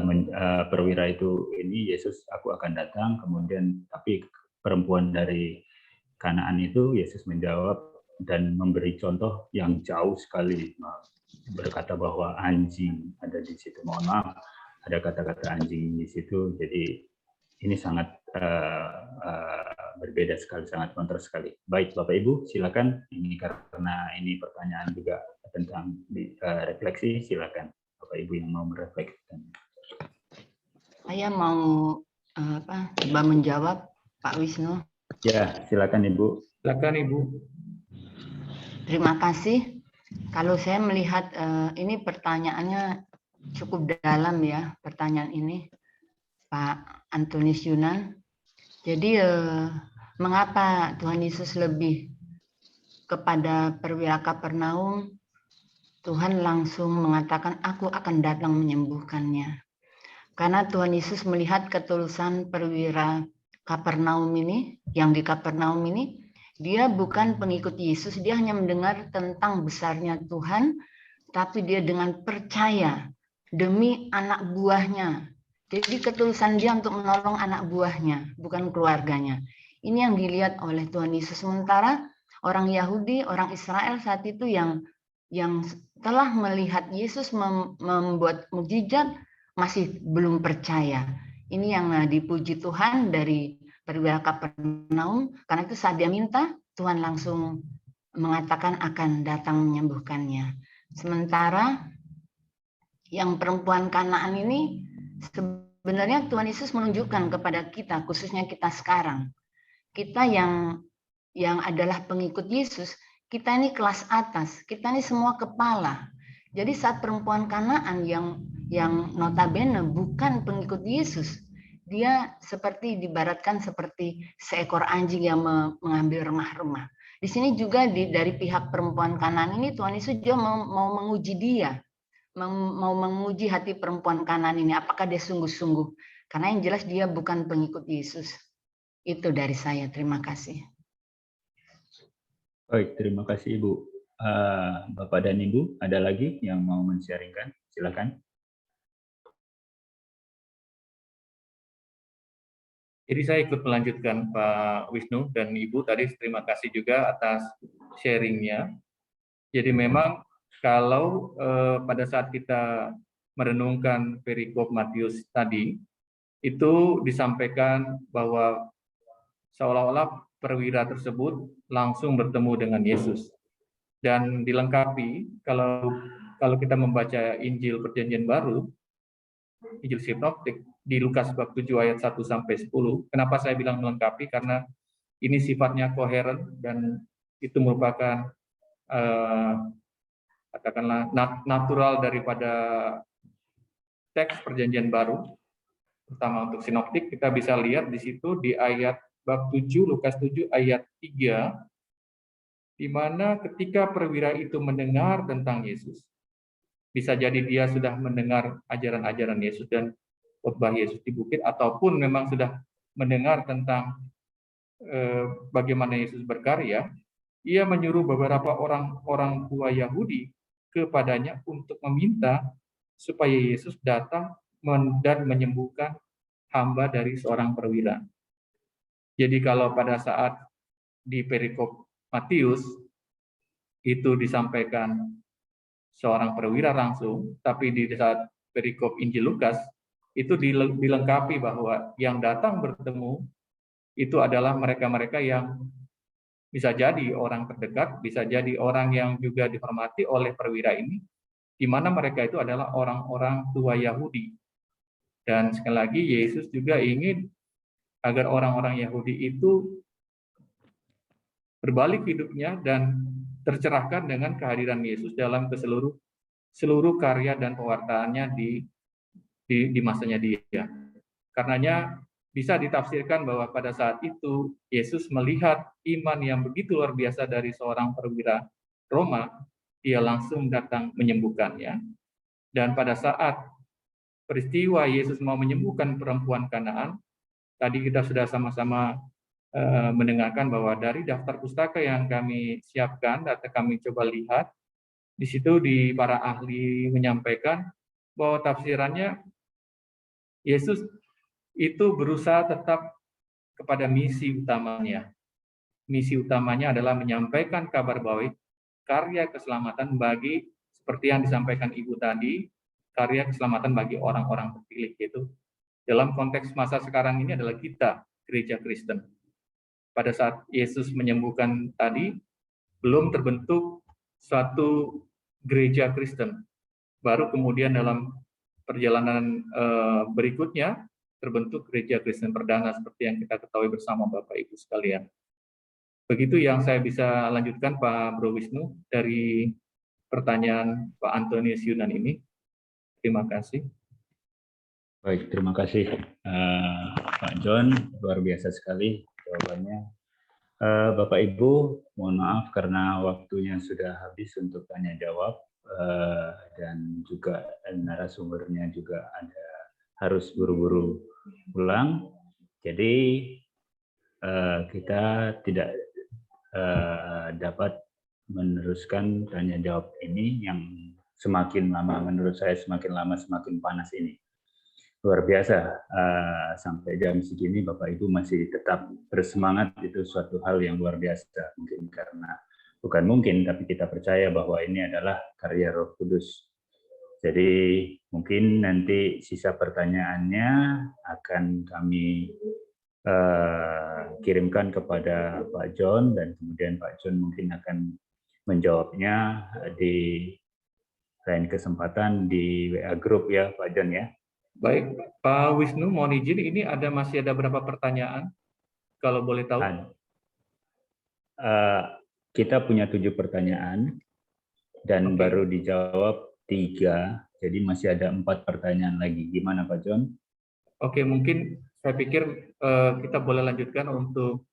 [SPEAKER 1] perwira itu ini Yesus aku akan datang, kemudian tapi perempuan dari Kanaan itu Yesus menjawab dan memberi contoh yang jauh sekali, berkata bahwa anjing ada di situ. Mohon maaf, ada kata-kata anjing di situ. Jadi ini sangat berbeda sekali, sangat kontras sekali. Baik Bapak Ibu, silakan. Ini karena ini pertanyaan juga tentang refleksi, silakan Bapak Ibu yang mau merefleksikan.
[SPEAKER 5] Saya mau coba menjawab Pak Wisnu.
[SPEAKER 1] Ya, silakan Ibu.
[SPEAKER 3] Silakan Ibu.
[SPEAKER 5] Terima kasih. Kalau saya melihat ini pertanyaannya cukup dalam ya, pertanyaan ini Pak Antonius Yunan. Jadi mengapa Tuhan Yesus lebih kepada perwira Kapernaum, Tuhan langsung mengatakan aku akan datang menyembuhkannya. Karena Tuhan Yesus melihat ketulusan perwira Kapernaum ini, yang di Kapernaum ini, dia bukan pengikut Yesus, dia hanya mendengar tentang besarnya Tuhan, tapi dia dengan percaya demi anak buahnya. Jadi ketulusan dia untuk menolong anak buahnya, bukan keluarganya. Ini yang dilihat oleh Tuhan Yesus. Sementara orang Yahudi, orang Israel saat itu yang telah melihat Yesus membuat mukjizat masih belum percaya. Ini yang dipuji Tuhan dari perwira Kapernaum, karena itu saat dia minta, Tuhan langsung mengatakan akan datang menyembuhkannya. Sementara yang perempuan Kanaan ini sebenarnya Tuhan Yesus menunjukkan kepada kita, khususnya kita sekarang, kita yang adalah pengikut Yesus, kita ini kelas atas, kita ini semua kepala. Jadi saat perempuan Kanaan yang notabene bukan pengikut Yesus, dia seperti dibaratkan seperti seekor anjing yang mengambil remah-remah. Di sini juga dari pihak perempuan Kanaan ini Tuhan Yesus juga mau menguji dia, mau menguji hati perempuan Kanaan ini, apakah dia sungguh-sungguh. Karena yang jelas dia bukan pengikut Yesus. Itu dari saya. Terima kasih.
[SPEAKER 1] Baik, terima kasih Ibu. Bapak dan Ibu, ada lagi yang mau men-sharingkan? Silakan.
[SPEAKER 3] Jadi saya ikut melanjutkan Pak Wisnu dan Ibu tadi, terima kasih juga atas sharingnya. Jadi memang kalau pada saat kita merenungkan perikop Matius tadi, itu disampaikan bahwa seolah-olah perwira tersebut langsung bertemu dengan Yesus. Dan dilengkapi, kalau kita membaca Injil Perjanjian Baru, Injil Sinoptik, di Lukas bab 7 ayat 1-10. Kenapa saya bilang melengkapi? Karena ini sifatnya koheren dan itu merupakan katakanlah natural daripada teks Perjanjian Baru. Pertama untuk sinoptik, kita bisa lihat di situ di ayat bab 7, Lukas 7 ayat 3, di mana ketika perwira itu mendengar tentang Yesus, Bisa jadi dia sudah mendengar ajaran-ajaran Yesus dan khotbah Yesus di bukit, ataupun memang sudah mendengar tentang bagaimana Yesus berkarya. Ia menyuruh beberapa orang tua Yahudi kepadanya untuk meminta supaya Yesus datang dan menyembuhkan hamba dari seorang perwira. Jadi kalau pada saat di perikop Matius itu disampaikan seorang perwira langsung, tapi di saat perikop Injil Lukas itu dilengkapi bahwa yang datang bertemu itu adalah mereka-mereka yang bisa jadi orang terdekat, bisa jadi orang yang juga dihormati oleh perwira ini, di mana mereka itu adalah orang-orang tua Yahudi. Dan sekali lagi Yesus juga ingin agar orang-orang Yahudi itu berbalik hidupnya dan tercerahkan dengan kehadiran Yesus dalam seluruh karya dan pewartaannya di masanya dia. Karenanya bisa ditafsirkan bahwa pada saat itu Yesus melihat iman yang begitu luar biasa dari seorang perwira Roma, dia langsung datang menyembuhkannya. Dan pada saat peristiwa Yesus mau menyembuhkan perempuan Kanaan, tadi kita sudah sama-sama mendengarkan bahwa dari daftar pustaka yang kami siapkan, data kami coba lihat, di situ di para ahli menyampaikan bahwa tafsirannya Yesus itu berusaha tetap kepada misi utamanya. Misi utamanya adalah menyampaikan kabar baik, karya keselamatan bagi, seperti yang disampaikan Ibu tadi, karya keselamatan bagi orang-orang terpilih, yaitu dalam konteks masa sekarang ini adalah kita, gereja Kristen. Pada saat Yesus menyembuhkan tadi, belum terbentuk suatu gereja Kristen. Baru kemudian dalam perjalanan berikutnya, terbentuk gereja Kristen perdana seperti yang kita ketahui bersama Bapak Ibu sekalian. Begitu yang saya bisa lanjutkan Pak Bro Wisnu dari pertanyaan Pak Antonius Yunan ini. Terima kasih.
[SPEAKER 1] Baik, terima kasih Pak John, luar biasa sekali jawabannya. Bapak Ibu, mohon maaf karena waktunya sudah habis untuk tanya jawab dan juga narasumbernya juga harus buru-buru pulang. Jadi kita tidak dapat meneruskan tanya jawab ini yang semakin lama, menurut saya semakin lama semakin panas ini. Luar biasa, sampai jam segini Bapak Ibu masih tetap bersemangat, itu suatu hal yang luar biasa. Mungkin karena, bukan mungkin, tapi kita percaya bahwa ini adalah karya Roh Kudus. Jadi mungkin nanti sisa pertanyaannya akan kami kirimkan kepada Pak John, dan kemudian Pak John mungkin akan menjawabnya di lain kesempatan di WA Group ya Pak John ya.
[SPEAKER 3] Baik, Pak Wisnu, mohon izin, ini masih ada berapa pertanyaan, kalau boleh tahu?
[SPEAKER 1] Kita punya 7 pertanyaan, dan baru dijawab 3, jadi masih ada 4 pertanyaan lagi. Gimana Pak John?
[SPEAKER 3] Oke, mungkin saya pikir kita boleh lanjutkan untuk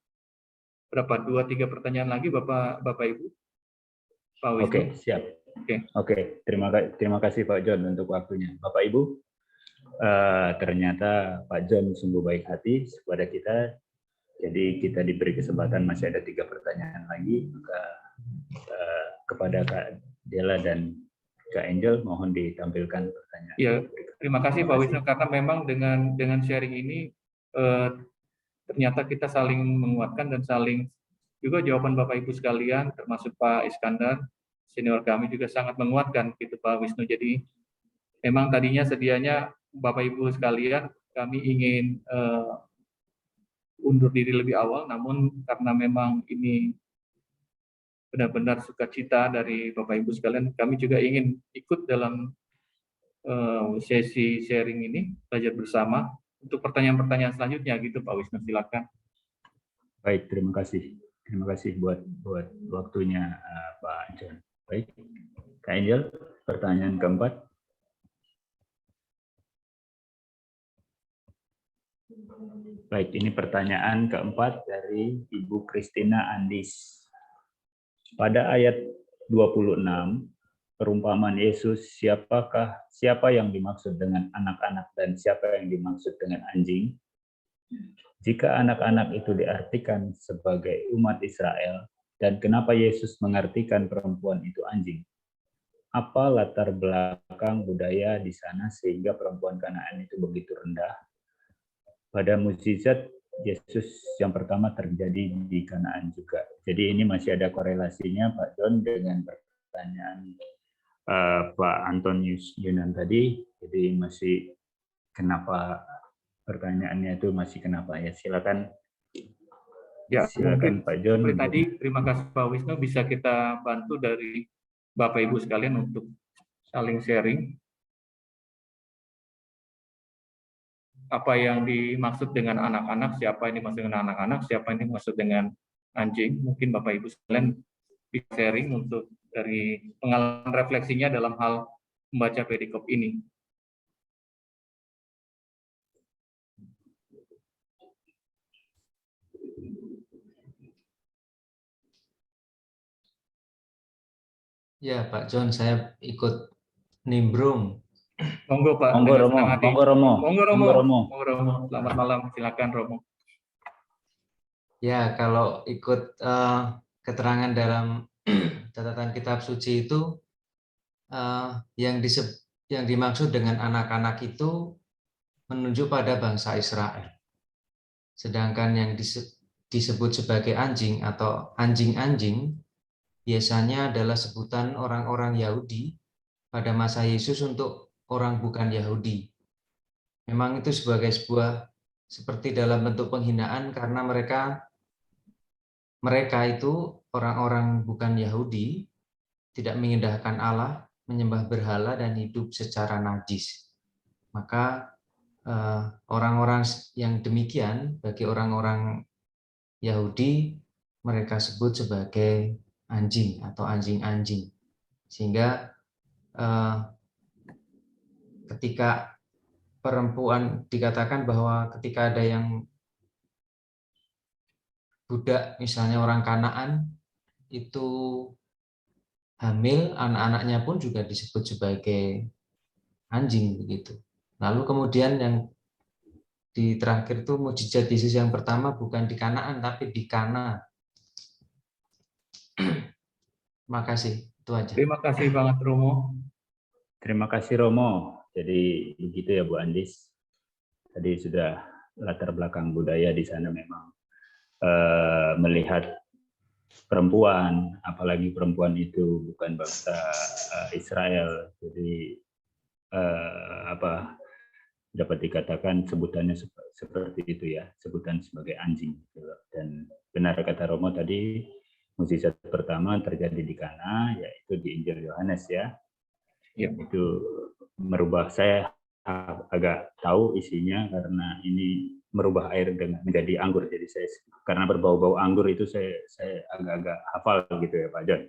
[SPEAKER 3] berapa, 2-3 pertanyaan lagi Bapak Ibu? Pak Wisnu.
[SPEAKER 1] Oke, siap. Oke, terima kasih Pak John untuk waktunya. Bapak Ibu, ternyata Pak John sungguh baik hati kepada kita, jadi kita diberi kesempatan masih ada 3 pertanyaan lagi. Maka kepada Kak Dela dan Kak Angel mohon ditampilkan pertanyaan.
[SPEAKER 3] Ya, terima kasih Pak Wisnu, karena memang dengan sharing ini ternyata kita saling menguatkan dan saling juga jawaban Bapak Ibu sekalian, termasuk Pak Iskandar senior kami juga sangat menguatkan gitu Pak Wisnu. Jadi memang tadinya sedianya Bapak Ibu sekalian, kami ingin undur diri lebih awal, namun karena memang ini benar-benar sukacita dari Bapak Ibu sekalian, kami juga ingin ikut dalam sesi sharing ini, belajar bersama, untuk pertanyaan-pertanyaan selanjutnya gitu Pak Wisnu, silakan.
[SPEAKER 1] Baik, terima kasih. Terima kasih buat waktunya Pak John. Baik, Kak Angel, pertanyaan keempat. Baik, ini pertanyaan keempat dari Ibu Christina Andis. Pada ayat 26, perumpamaan Yesus, siapa yang dimaksud dengan anak-anak dan siapa yang dimaksud dengan anjing? Jika anak-anak itu diartikan sebagai umat Israel, dan kenapa Yesus mengartikan perempuan itu anjing? Apa latar belakang budaya di sana sehingga perempuan Kanaan itu begitu rendah? Pada mukjizat Yesus yang pertama terjadi di Kanaan juga. Jadi ini masih ada korelasinya Pak John dengan pertanyaan Pak Antonius Yunan tadi. Jadi masih kenapa pertanyaannya itu masih kenapa ya? Silakan.
[SPEAKER 3] Ya,
[SPEAKER 1] Silakan
[SPEAKER 3] mungkin
[SPEAKER 1] Pak John.
[SPEAKER 3] seperti tadi, terima kasih Pak Wisnu, bisa kita bantu dari Bapak Ibu sekalian untuk saling sharing. Apa yang dimaksud dengan anak-anak, siapa yang dimaksud dengan anak-anak, siapa yang dimaksud dengan anjing. Mungkin Bapak Ibu sekalian bisa sharing untuk dari pengalaman refleksinya dalam hal membaca perikop ini.
[SPEAKER 15] Ya, Pak John, saya ikut nimbrung.
[SPEAKER 3] Monggo Pak.
[SPEAKER 1] Monggo Romo. Monggo Romo.
[SPEAKER 3] Monggo Romo.
[SPEAKER 1] Monggo Romo.
[SPEAKER 3] Monggo Romo. Selamat malam. Silakan Romo.
[SPEAKER 15] Ya, kalau ikut keterangan dalam catatan kitab suci itu yang dimaksud dengan anak-anak itu menunjuk pada bangsa Israel. Sedangkan yang disebut sebagai anjing atau anjing-anjing biasanya adalah sebutan orang-orang Yahudi pada masa Yesus untuk orang bukan Yahudi. Memang itu sebagai sebuah seperti dalam bentuk penghinaan karena mereka itu orang-orang bukan Yahudi, tidak mengindahkan Allah, menyembah berhala dan hidup secara najis. Maka orang-orang yang demikian bagi orang-orang Yahudi mereka sebut sebagai anjing atau anjing-anjing. Sehingga ketika perempuan dikatakan bahwa ketika ada yang budak, misalnya orang Kanaan, itu hamil, anak-anaknya pun juga disebut sebagai anjing begitu. Lalu kemudian yang di terakhir itu mukjizat Yesus yang pertama bukan di Kanaan tapi di Kana. Terima kasih, itu aja.
[SPEAKER 3] Terima kasih banget Romo.
[SPEAKER 1] Terima kasih Romo. Jadi begitu ya Bu Andis. Tadi sudah latar belakang budaya di sana memang melihat perempuan, apalagi perempuan itu bukan bangsa Israel. Jadi dapat dikatakan sebutannya seperti itu ya, sebutan sebagai anjing. Dan benar kata Romo tadi, mukjizat pertama terjadi di Kana, yaitu di Injil Yohanes ya. Itu merubah, saya agak tahu isinya karena ini merubah air menjadi anggur. Jadi saya karena berbau-bau anggur itu saya agak-agak hafal gitu ya Pak John.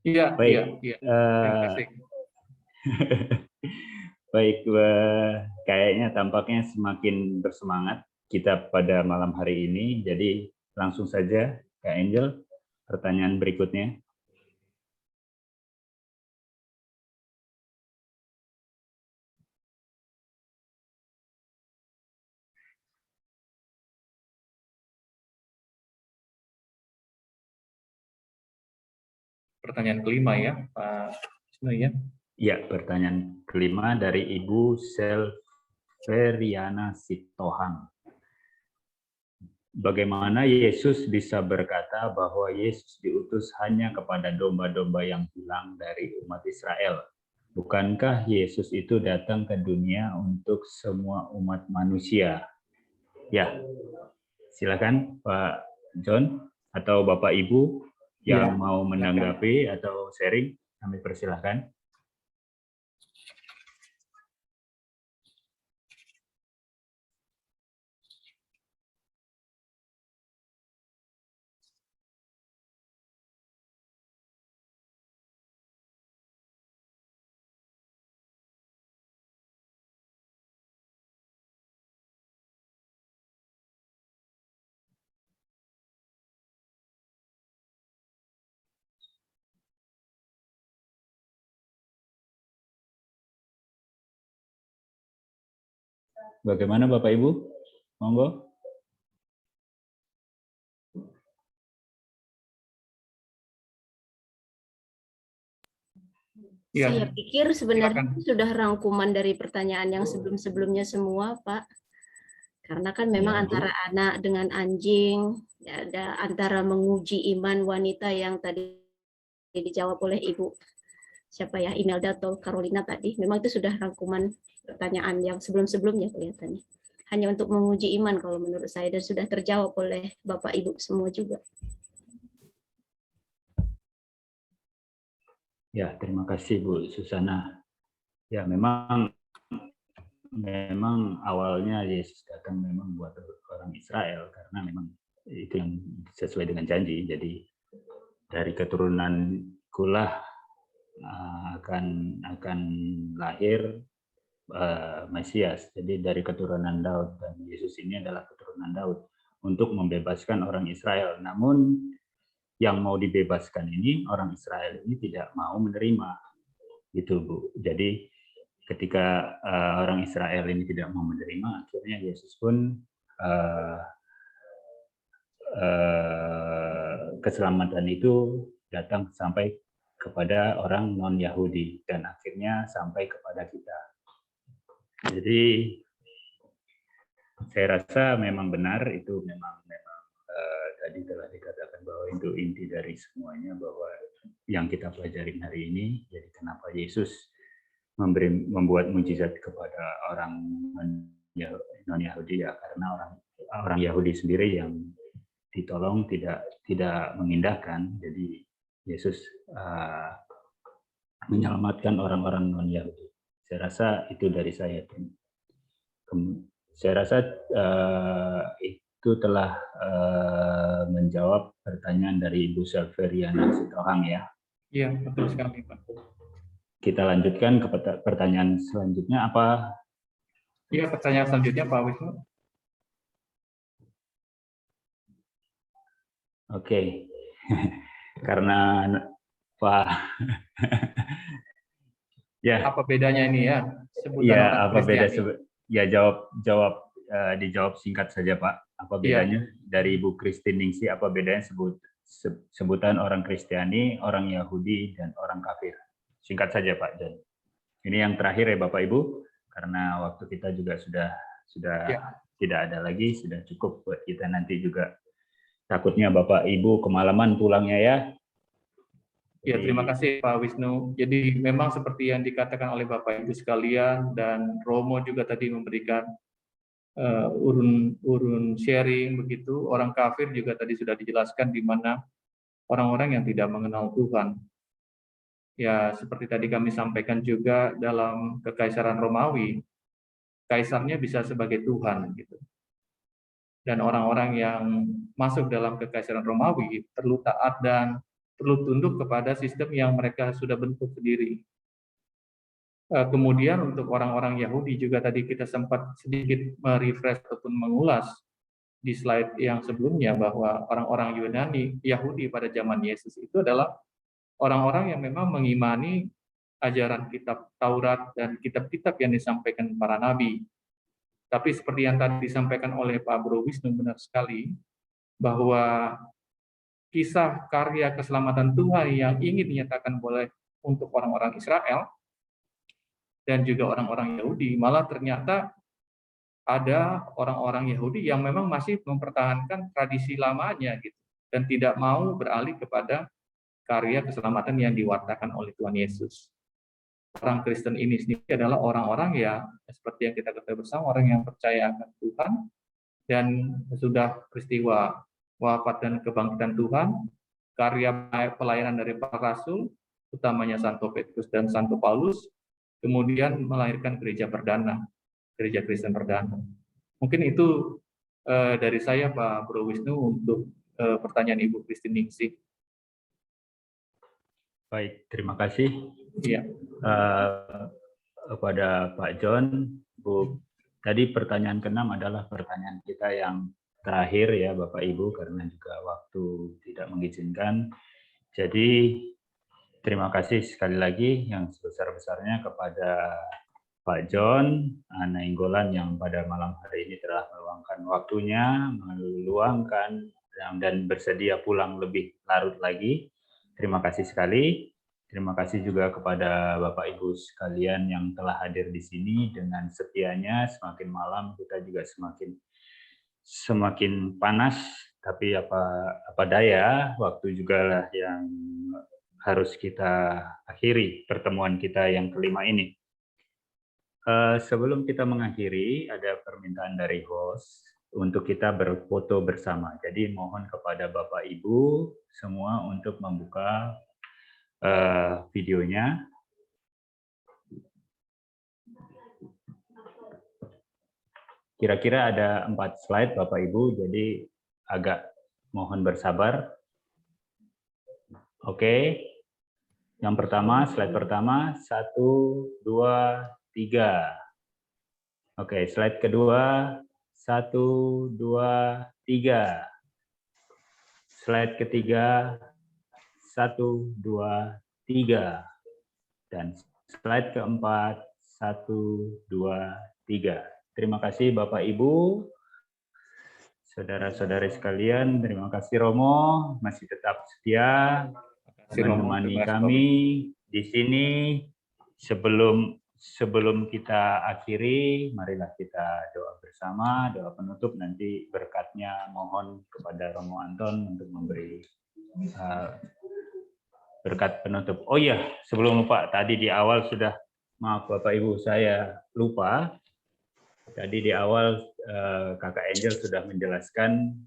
[SPEAKER 3] Iya,
[SPEAKER 1] baik.
[SPEAKER 3] Iya. Terima kasih.
[SPEAKER 1] Baik, kayaknya tampaknya semakin bersemangat kita pada malam hari ini. Jadi langsung saja Kak Angel, pertanyaan berikutnya.
[SPEAKER 3] Pertanyaan kelima ya, Pak Wisnu ya.
[SPEAKER 1] Ya, pertanyaan kelima dari Ibu Selveriana Sitohang. Bagaimana Yesus bisa berkata bahwa Yesus diutus hanya kepada domba-domba yang hilang dari umat Israel? Bukankah Yesus itu datang ke dunia untuk semua umat manusia? Ya, silakan Pak John atau Bapak Ibu yang mau menanggapi atau sharing, kami persilahkan. Bagaimana Bapak Ibu? Monggo.
[SPEAKER 3] Ya,
[SPEAKER 14] Saya pikir sebenarnya sudah rangkuman dari pertanyaan yang sebelum-sebelumnya semua, Pak. Karena kan memang
[SPEAKER 1] Ya, Bu.
[SPEAKER 14] antara anak dengan anjing, ya, ada antara menguji iman wanita yang tadi dijawab oleh Ibu siapa ya, Imelda atau Carolina tadi. Memang itu sudah rangkuman pertanyaan yang sebelum-sebelumnya kelihatannya. Hanya untuk menguji iman kalau menurut saya, dan sudah terjawab oleh Bapak Ibu semua juga.
[SPEAKER 1] Ya, terima kasih Bu Susana. Ya, memang awalnya Yesus datang memang buat orang Israel karena memang itu yang sesuai dengan janji. Jadi dari keturunan kulah akan lahir Mesias. Jadi dari keturunan Daud, dan Yesus ini adalah keturunan Daud untuk membebaskan orang Israel. Namun yang mau dibebaskan ini orang Israel ini tidak mau menerima, gitu Bu. Jadi ketika orang Israel ini tidak mau menerima, akhirnya Yesus pun keselamatan itu datang sampai kepada orang non-Yahudi dan akhirnya sampai kepada kita. Jadi saya rasa memang benar, itu memang tadi telah dikatakan bahwa itu inti dari semuanya, bahwa yang kita pelajari hari ini. Jadi kenapa Yesus membuat mujizat kepada orang non-Yahudi, ya karena orang Yahudi sendiri yang ditolong tidak mengindahkan. Jadi Yesus menyelamatkan orang-orang non-Yahudi. Saya rasa itu dari saya. Saya rasa itu telah menjawab pertanyaan dari Ibu Selveriana Sitohang ya.
[SPEAKER 3] Iya, betul sekali Pak.
[SPEAKER 1] Kita lanjutkan ke pertanyaan selanjutnya apa?
[SPEAKER 3] Iya, pertanyaan selanjutnya Pak Wisnu.
[SPEAKER 1] Oke. Karena Pak ya.
[SPEAKER 3] Apa bedanya ini ya? Sebutan
[SPEAKER 1] ya,
[SPEAKER 3] orang
[SPEAKER 1] apa beda? Ya, dijawab singkat saja Pak. Apa bedanya dari Ibu Christine Ningsi? Apa bedanya sebutan orang Kristiani, orang Yahudi, dan orang kafir? Singkat saja Pak John. Ini yang terakhir ya Bapak Ibu, karena waktu kita juga sudah tidak ada lagi, sudah cukup buat kita nanti juga. Takutnya Bapak Ibu kemalaman pulangnya ya.
[SPEAKER 3] Ya, terima kasih Pak Wisnu. Jadi memang seperti yang dikatakan oleh Bapak Ibu sekalian, dan Romo juga tadi memberikan urun sharing begitu. Orang kafir juga tadi sudah dijelaskan, di mana orang-orang yang tidak mengenal Tuhan. Ya, seperti tadi kami sampaikan juga dalam Kekaisaran Romawi, kaisarnya bisa sebagai Tuhan gitu. Dan orang-orang yang masuk dalam Kekaisaran Romawi perlu taat dan perlu tunduk kepada sistem yang mereka sudah bentuk sendiri. Kemudian untuk orang-orang Yahudi juga tadi kita sempat sedikit merefresh ataupun mengulas di slide yang sebelumnya, bahwa orang-orang Yahudi pada zaman Yesus itu adalah orang-orang yang memang mengimani ajaran kitab Taurat dan kitab-kitab yang disampaikan para nabi. Tapi seperti yang tadi disampaikan oleh Pak Bro Wisnu, benar sekali, bahwa kisah karya keselamatan Tuhan yang ingin dinyatakan boleh untuk orang-orang Israel dan juga orang-orang Yahudi, malah ternyata ada orang-orang Yahudi yang memang masih mempertahankan tradisi lamanya gitu, dan tidak mau beralih kepada karya keselamatan yang diwartakan oleh Tuhan Yesus. Orang Kristen ini sendiri adalah orang-orang yang seperti yang kita ketahui bersama, orang yang percaya akan Tuhan, dan sudah peristiwa wafat dan kebangkitan Tuhan, karya pelayanan dari para rasul, utamanya Santo Petrus dan Santo Paulus, kemudian melahirkan gereja perdana, gereja Kristen perdana. Mungkin itu dari saya Pak Bro Wisnu untuk pertanyaan Ibu Christine Ningsi.
[SPEAKER 1] Baik, terima kasih.
[SPEAKER 3] Iya.
[SPEAKER 1] Kepada Pak John, Bu. Tadi pertanyaan ke-6 adalah pertanyaan kita yang terakhir ya Bapak Ibu, karena juga waktu tidak mengizinkan. Jadi terima kasih sekali lagi yang sebesar-besarnya kepada Pak John Nainggolan yang pada malam hari ini telah meluangkan waktunya, dan bersedia pulang lebih larut lagi. Terima kasih sekali. Terima kasih juga kepada Bapak Ibu sekalian yang telah hadir di sini dengan setianya. Semakin malam kita juga semakin panas, tapi apa daya, waktu juga lah yang harus kita akhiri pertemuan kita yang kelima ini. Sebelum kita mengakhiri, ada permintaan dari host untuk kita berfoto bersama. Jadi mohon kepada Bapak Ibu semua untuk membuka videonya. Kira-kira ada 4 slide Bapak Ibu, jadi agak mohon bersabar. Oke, yang pertama, slide pertama, 1, 2, 3. Oke, slide kedua, 1, 2, 3. Slide ketiga, 1, 2, 3. Dan slide keempat, 1, 2, 3. Terima kasih Bapak Ibu, saudara-saudari sekalian. Terima kasih Romo, masih tetap setia menemani kami di sini. Sebelum kita akhiri, marilah kita doa bersama, doa penutup. Nanti berkatnya mohon kepada Romo Anton untuk memberi berkat penutup. Oh iya, sebelum lupa, tadi di awal sudah, maaf Bapak Ibu, saya lupa. Tadi di awal Kakak Angel sudah menjelaskan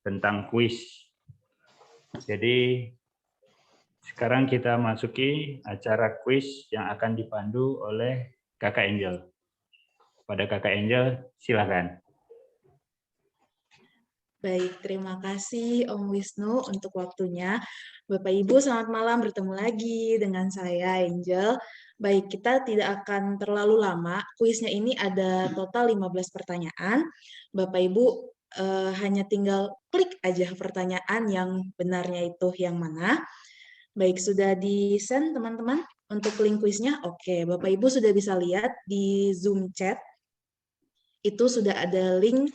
[SPEAKER 1] tentang kuis. Jadi sekarang kita masuki acara kuis yang akan dipandu oleh Kakak Angel. Pada Kakak Angel, silakan.
[SPEAKER 16] Baik, terima kasih Om Wisnu untuk waktunya. Bapak Ibu, selamat malam, bertemu lagi dengan saya Angel. Baik, kita tidak akan terlalu lama. Kuisnya ini ada total 15 pertanyaan. Bapak Ibu hanya tinggal klik aja pertanyaan yang benarnya itu yang mana. Baik, sudah di-send teman-teman untuk link kuisnya? Oke, Bapak Ibu sudah bisa lihat di Zoom chat. Itu sudah ada link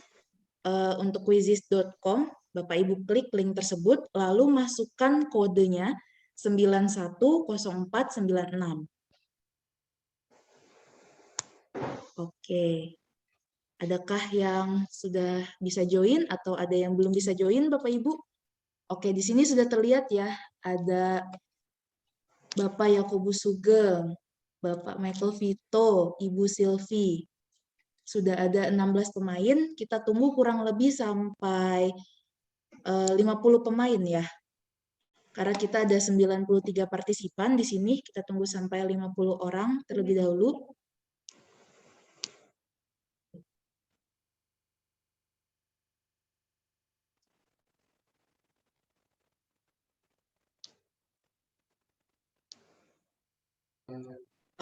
[SPEAKER 16] untuk quizizz.com. Bapak Ibu klik link tersebut, lalu masukkan kodenya 910496. Oke. Adakah yang sudah bisa join atau ada yang belum bisa join Bapak Ibu? Oke, di sini sudah terlihat ya, ada Bapak Yakobus Sugeng, Bapak Michael Vito, Ibu Silvi. Sudah ada 16 pemain, kita tunggu kurang lebih sampai 50 pemain ya. Karena kita ada 93 partisipan di sini, kita tunggu sampai 50 orang terlebih dahulu.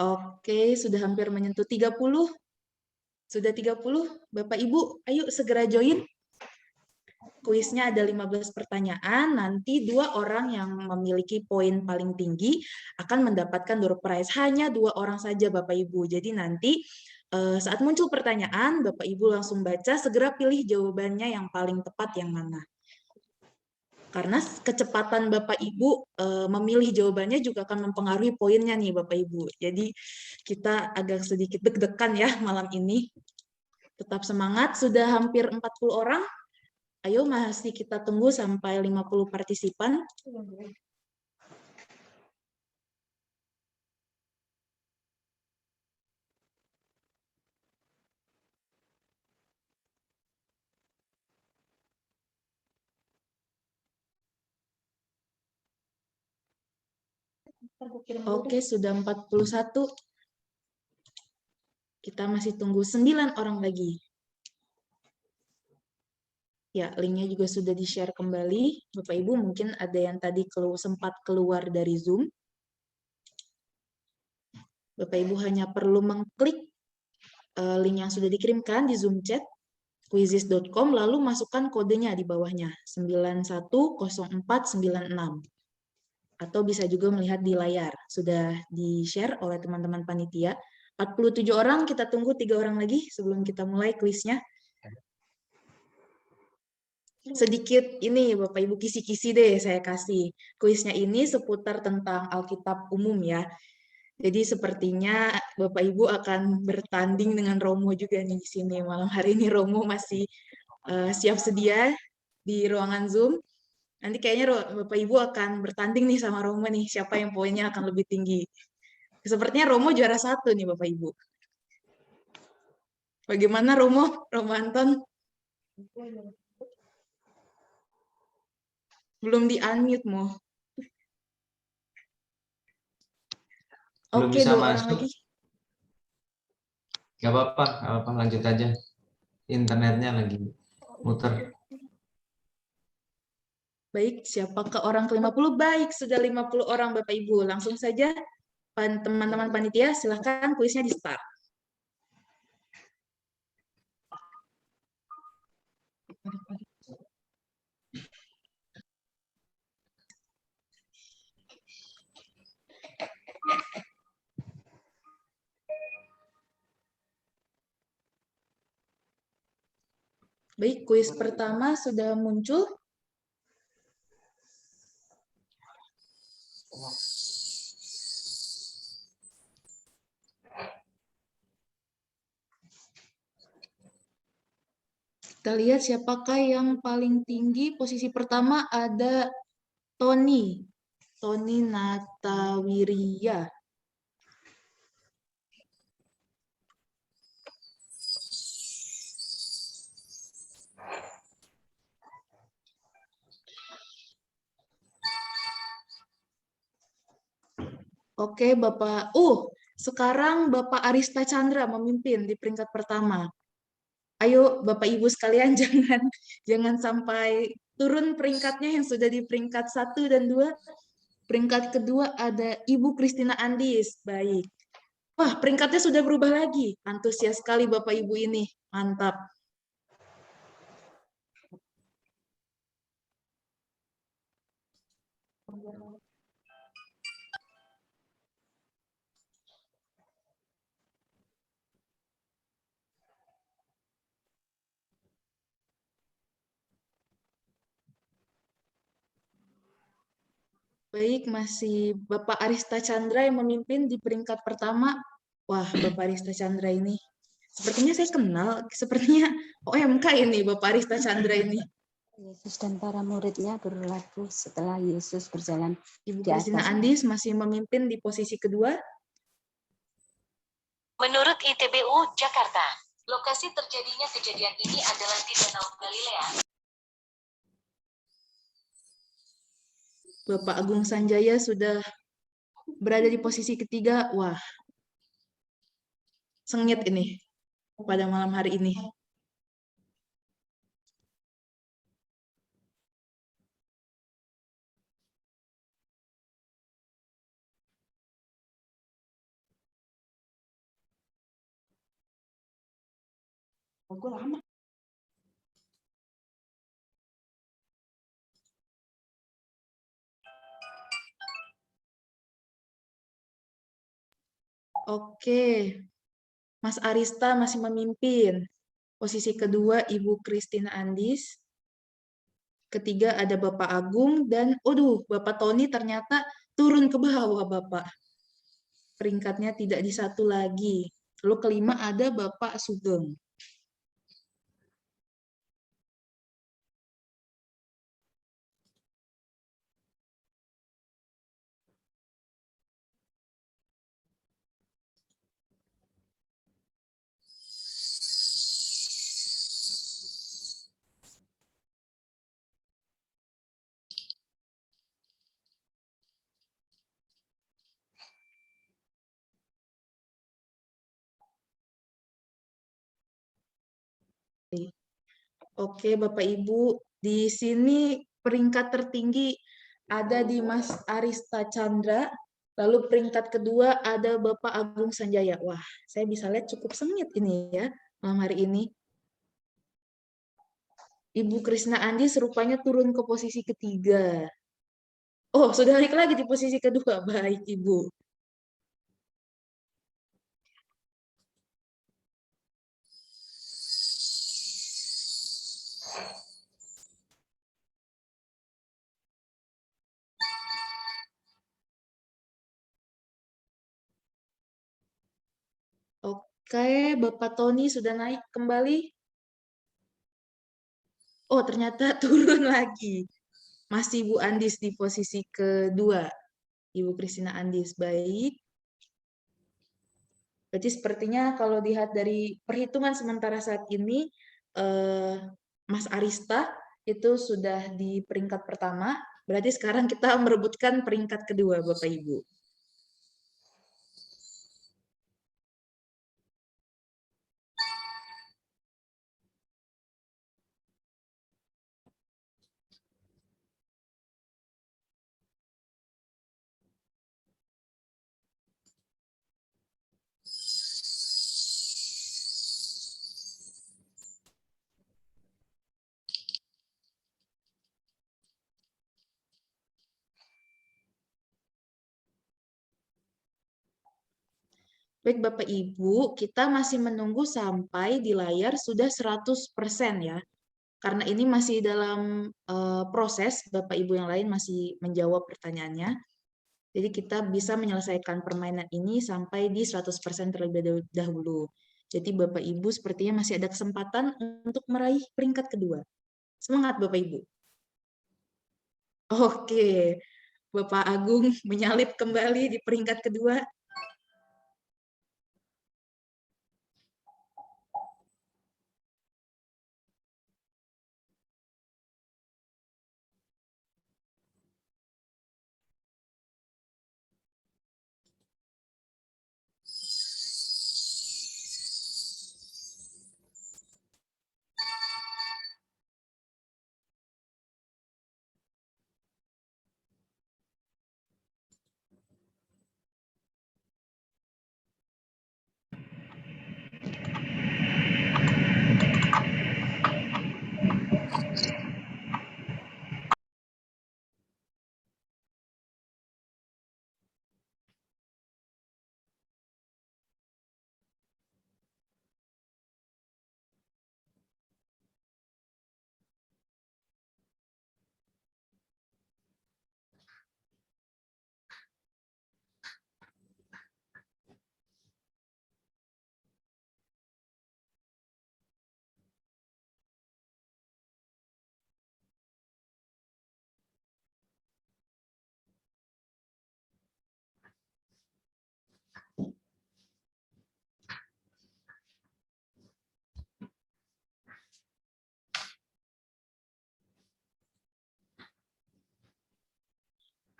[SPEAKER 16] Oke, sudah hampir menyentuh 30. Sudah 30, Bapak Ibu, ayo segera join. Kuisnya ada 15 pertanyaan, nanti 2 orang yang memiliki poin paling tinggi akan mendapatkan door prize. Hanya 2 orang saja Bapak Ibu. Jadi nanti saat muncul pertanyaan, Bapak Ibu langsung baca, segera pilih jawabannya yang paling tepat yang mana. Karena kecepatan Bapak Ibu memilih jawabannya juga akan mempengaruhi poinnya nih Bapak Ibu. Jadi kita agak sedikit deg-degan ya malam ini. Tetap semangat, sudah hampir 40 orang. Ayo masih kita tunggu sampai 50 partisipan. Oke, sudah 41. Kita masih tunggu 9 orang lagi. Ya, linknya juga sudah di-share kembali. Bapak Ibu mungkin ada yang tadi sempat keluar dari Zoom. Bapak Ibu hanya perlu mengklik link yang sudah dikirimkan di Zoom chat, quizizz.com, lalu masukkan kodenya di bawahnya, 910496. Atau bisa juga melihat di layar, sudah di-share oleh teman-teman panitia. 47 orang, kita tunggu 3 orang lagi sebelum kita mulai kuisnya. Sedikit ini Bapak Ibu kisi-kisi deh saya kasih. Kuisnya ini seputar tentang Alkitab umum ya. Jadi sepertinya Bapak Ibu akan bertanding dengan Romo juga nih di sini. Malam hari ini Romo masih siap sedia di ruangan Zoom. Nanti kayaknya Bapak Ibu akan bertanding nih sama Romo nih, siapa yang poinnya akan lebih tinggi. Sepertinya Romo juara 1 nih Bapak Ibu. Bagaimana Romo? Romo Anton? Belum di-unmute Mo.
[SPEAKER 15] Belum
[SPEAKER 16] Oke,
[SPEAKER 15] bisa
[SPEAKER 16] 2 orang
[SPEAKER 15] masuk.
[SPEAKER 16] lagi.
[SPEAKER 15] Gak apa-apa, lanjut aja. Internetnya lagi muter.
[SPEAKER 16] Baik, siapa ke orang ke-50? Baik, sudah 50 orang Bapak Ibu. Langsung saja teman-teman panitia, silahkan kuisnya di-start. Baik, kuis pertama sudah muncul. Kita lihat siapakah yang paling tinggi. Posisi pertama ada Tony Natawiria. Oke, Bapak. Sekarang Bapak Arista Chandra memimpin di peringkat pertama. Ayo, Bapak Ibu sekalian, jangan sampai turun peringkatnya yang sudah di peringkat 1 dan 2. Peringkat kedua ada Ibu Christina Andis. Baik. Wah, peringkatnya sudah berubah lagi. Antusias sekali Bapak Ibu ini. Mantap. Baik, masih Bapak Arista Chandra yang memimpin di peringkat pertama. Wah, Bapak Arista Chandra ini. Sepertinya saya kenal, sepertinya OMK ini Bapak Arista Chandra ini.
[SPEAKER 17] Yesus dan para muridnya berlaku setelah Yesus berjalan
[SPEAKER 16] Ibu
[SPEAKER 17] di
[SPEAKER 16] Christina
[SPEAKER 17] atas.
[SPEAKER 16] Andis masih memimpin di posisi kedua.
[SPEAKER 18] Menurut ITBU Jakarta, lokasi terjadinya kejadian ini adalah di Danau Galilea.
[SPEAKER 16] Bapak Agung Sanjaya sudah berada di posisi ketiga. Wah, sengit ini pada malam hari ini. Lama. Oke, Mas Arista masih memimpin. Posisi kedua Ibu Christina Andis. Ketiga ada Bapak Agung dan Bapak Tony ternyata turun ke bawah Bapak. Peringkatnya tidak di 1 lagi. Lalu kelima ada Bapak Sugeng. Oke, Bapak Ibu, di sini peringkat tertinggi ada di Mas Arista Chandra, lalu peringkat kedua ada Bapak Agung Sanjaya. Wah, saya bisa lihat cukup sengit ini ya, malam hari ini. Ibu Krisna Andi rupanya turun ke posisi ketiga. Oh, sudah naik lagi di posisi kedua. Baik, Ibu. Oke, Bapak Tony sudah naik kembali. Oh, ternyata turun lagi. Masih Ibu Andis di posisi kedua. Ibu Christina Andis, baik. Berarti sepertinya kalau dilihat dari perhitungan sementara saat ini, Mas Arista itu sudah di peringkat pertama. Berarti sekarang kita merebutkan peringkat kedua, Bapak Ibu. Baik Bapak Ibu, kita masih menunggu sampai di layar sudah 100% ya. Karena ini masih dalam proses, Bapak Ibu yang lain masih menjawab pertanyaannya. Jadi kita bisa menyelesaikan permainan ini sampai di 100% terlebih dahulu. Jadi Bapak Ibu sepertinya masih ada kesempatan untuk meraih peringkat kedua. Semangat Bapak Ibu. Oke, Bapak Agung menyalip kembali di peringkat kedua.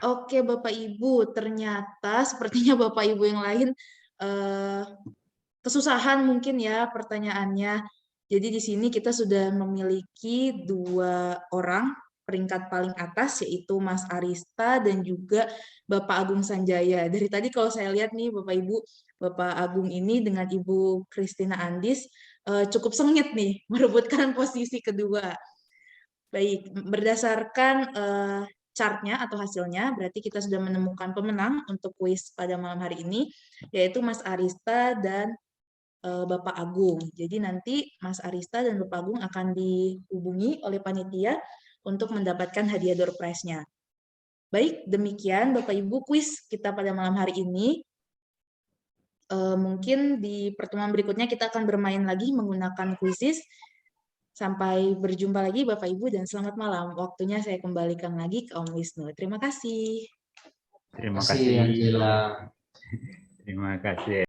[SPEAKER 16] Oke Bapak Ibu, ternyata sepertinya Bapak Ibu yang lain kesusahan mungkin ya pertanyaannya. Jadi di sini kita sudah memiliki 2 orang peringkat paling atas, yaitu Mas Arista dan juga Bapak Agung Sanjaya. Dari tadi kalau saya lihat nih Bapak Ibu, Bapak Agung ini dengan Ibu Christina Andis cukup sengit nih merebutkan posisi kedua. Baik, berdasarkan chartnya atau hasilnya, berarti kita sudah menemukan pemenang untuk kuis pada malam hari ini, yaitu Mas Arista dan Bapak Agung. Jadi nanti Mas Arista dan Bapak Agung akan dihubungi oleh panitia untuk mendapatkan hadiah door prize-nya. Baik, demikian Bapak Ibu kuis kita pada malam hari ini. Mungkin di pertemuan berikutnya kita akan bermain lagi menggunakan kuisis. Sampai berjumpa lagi Bapak Ibu dan selamat malam. Waktunya saya kembalikan lagi ke Om Wisnu. Terima kasih.
[SPEAKER 1] Terima
[SPEAKER 15] kasih,
[SPEAKER 1] kasih.
[SPEAKER 15] Angela.
[SPEAKER 1] Terima kasih.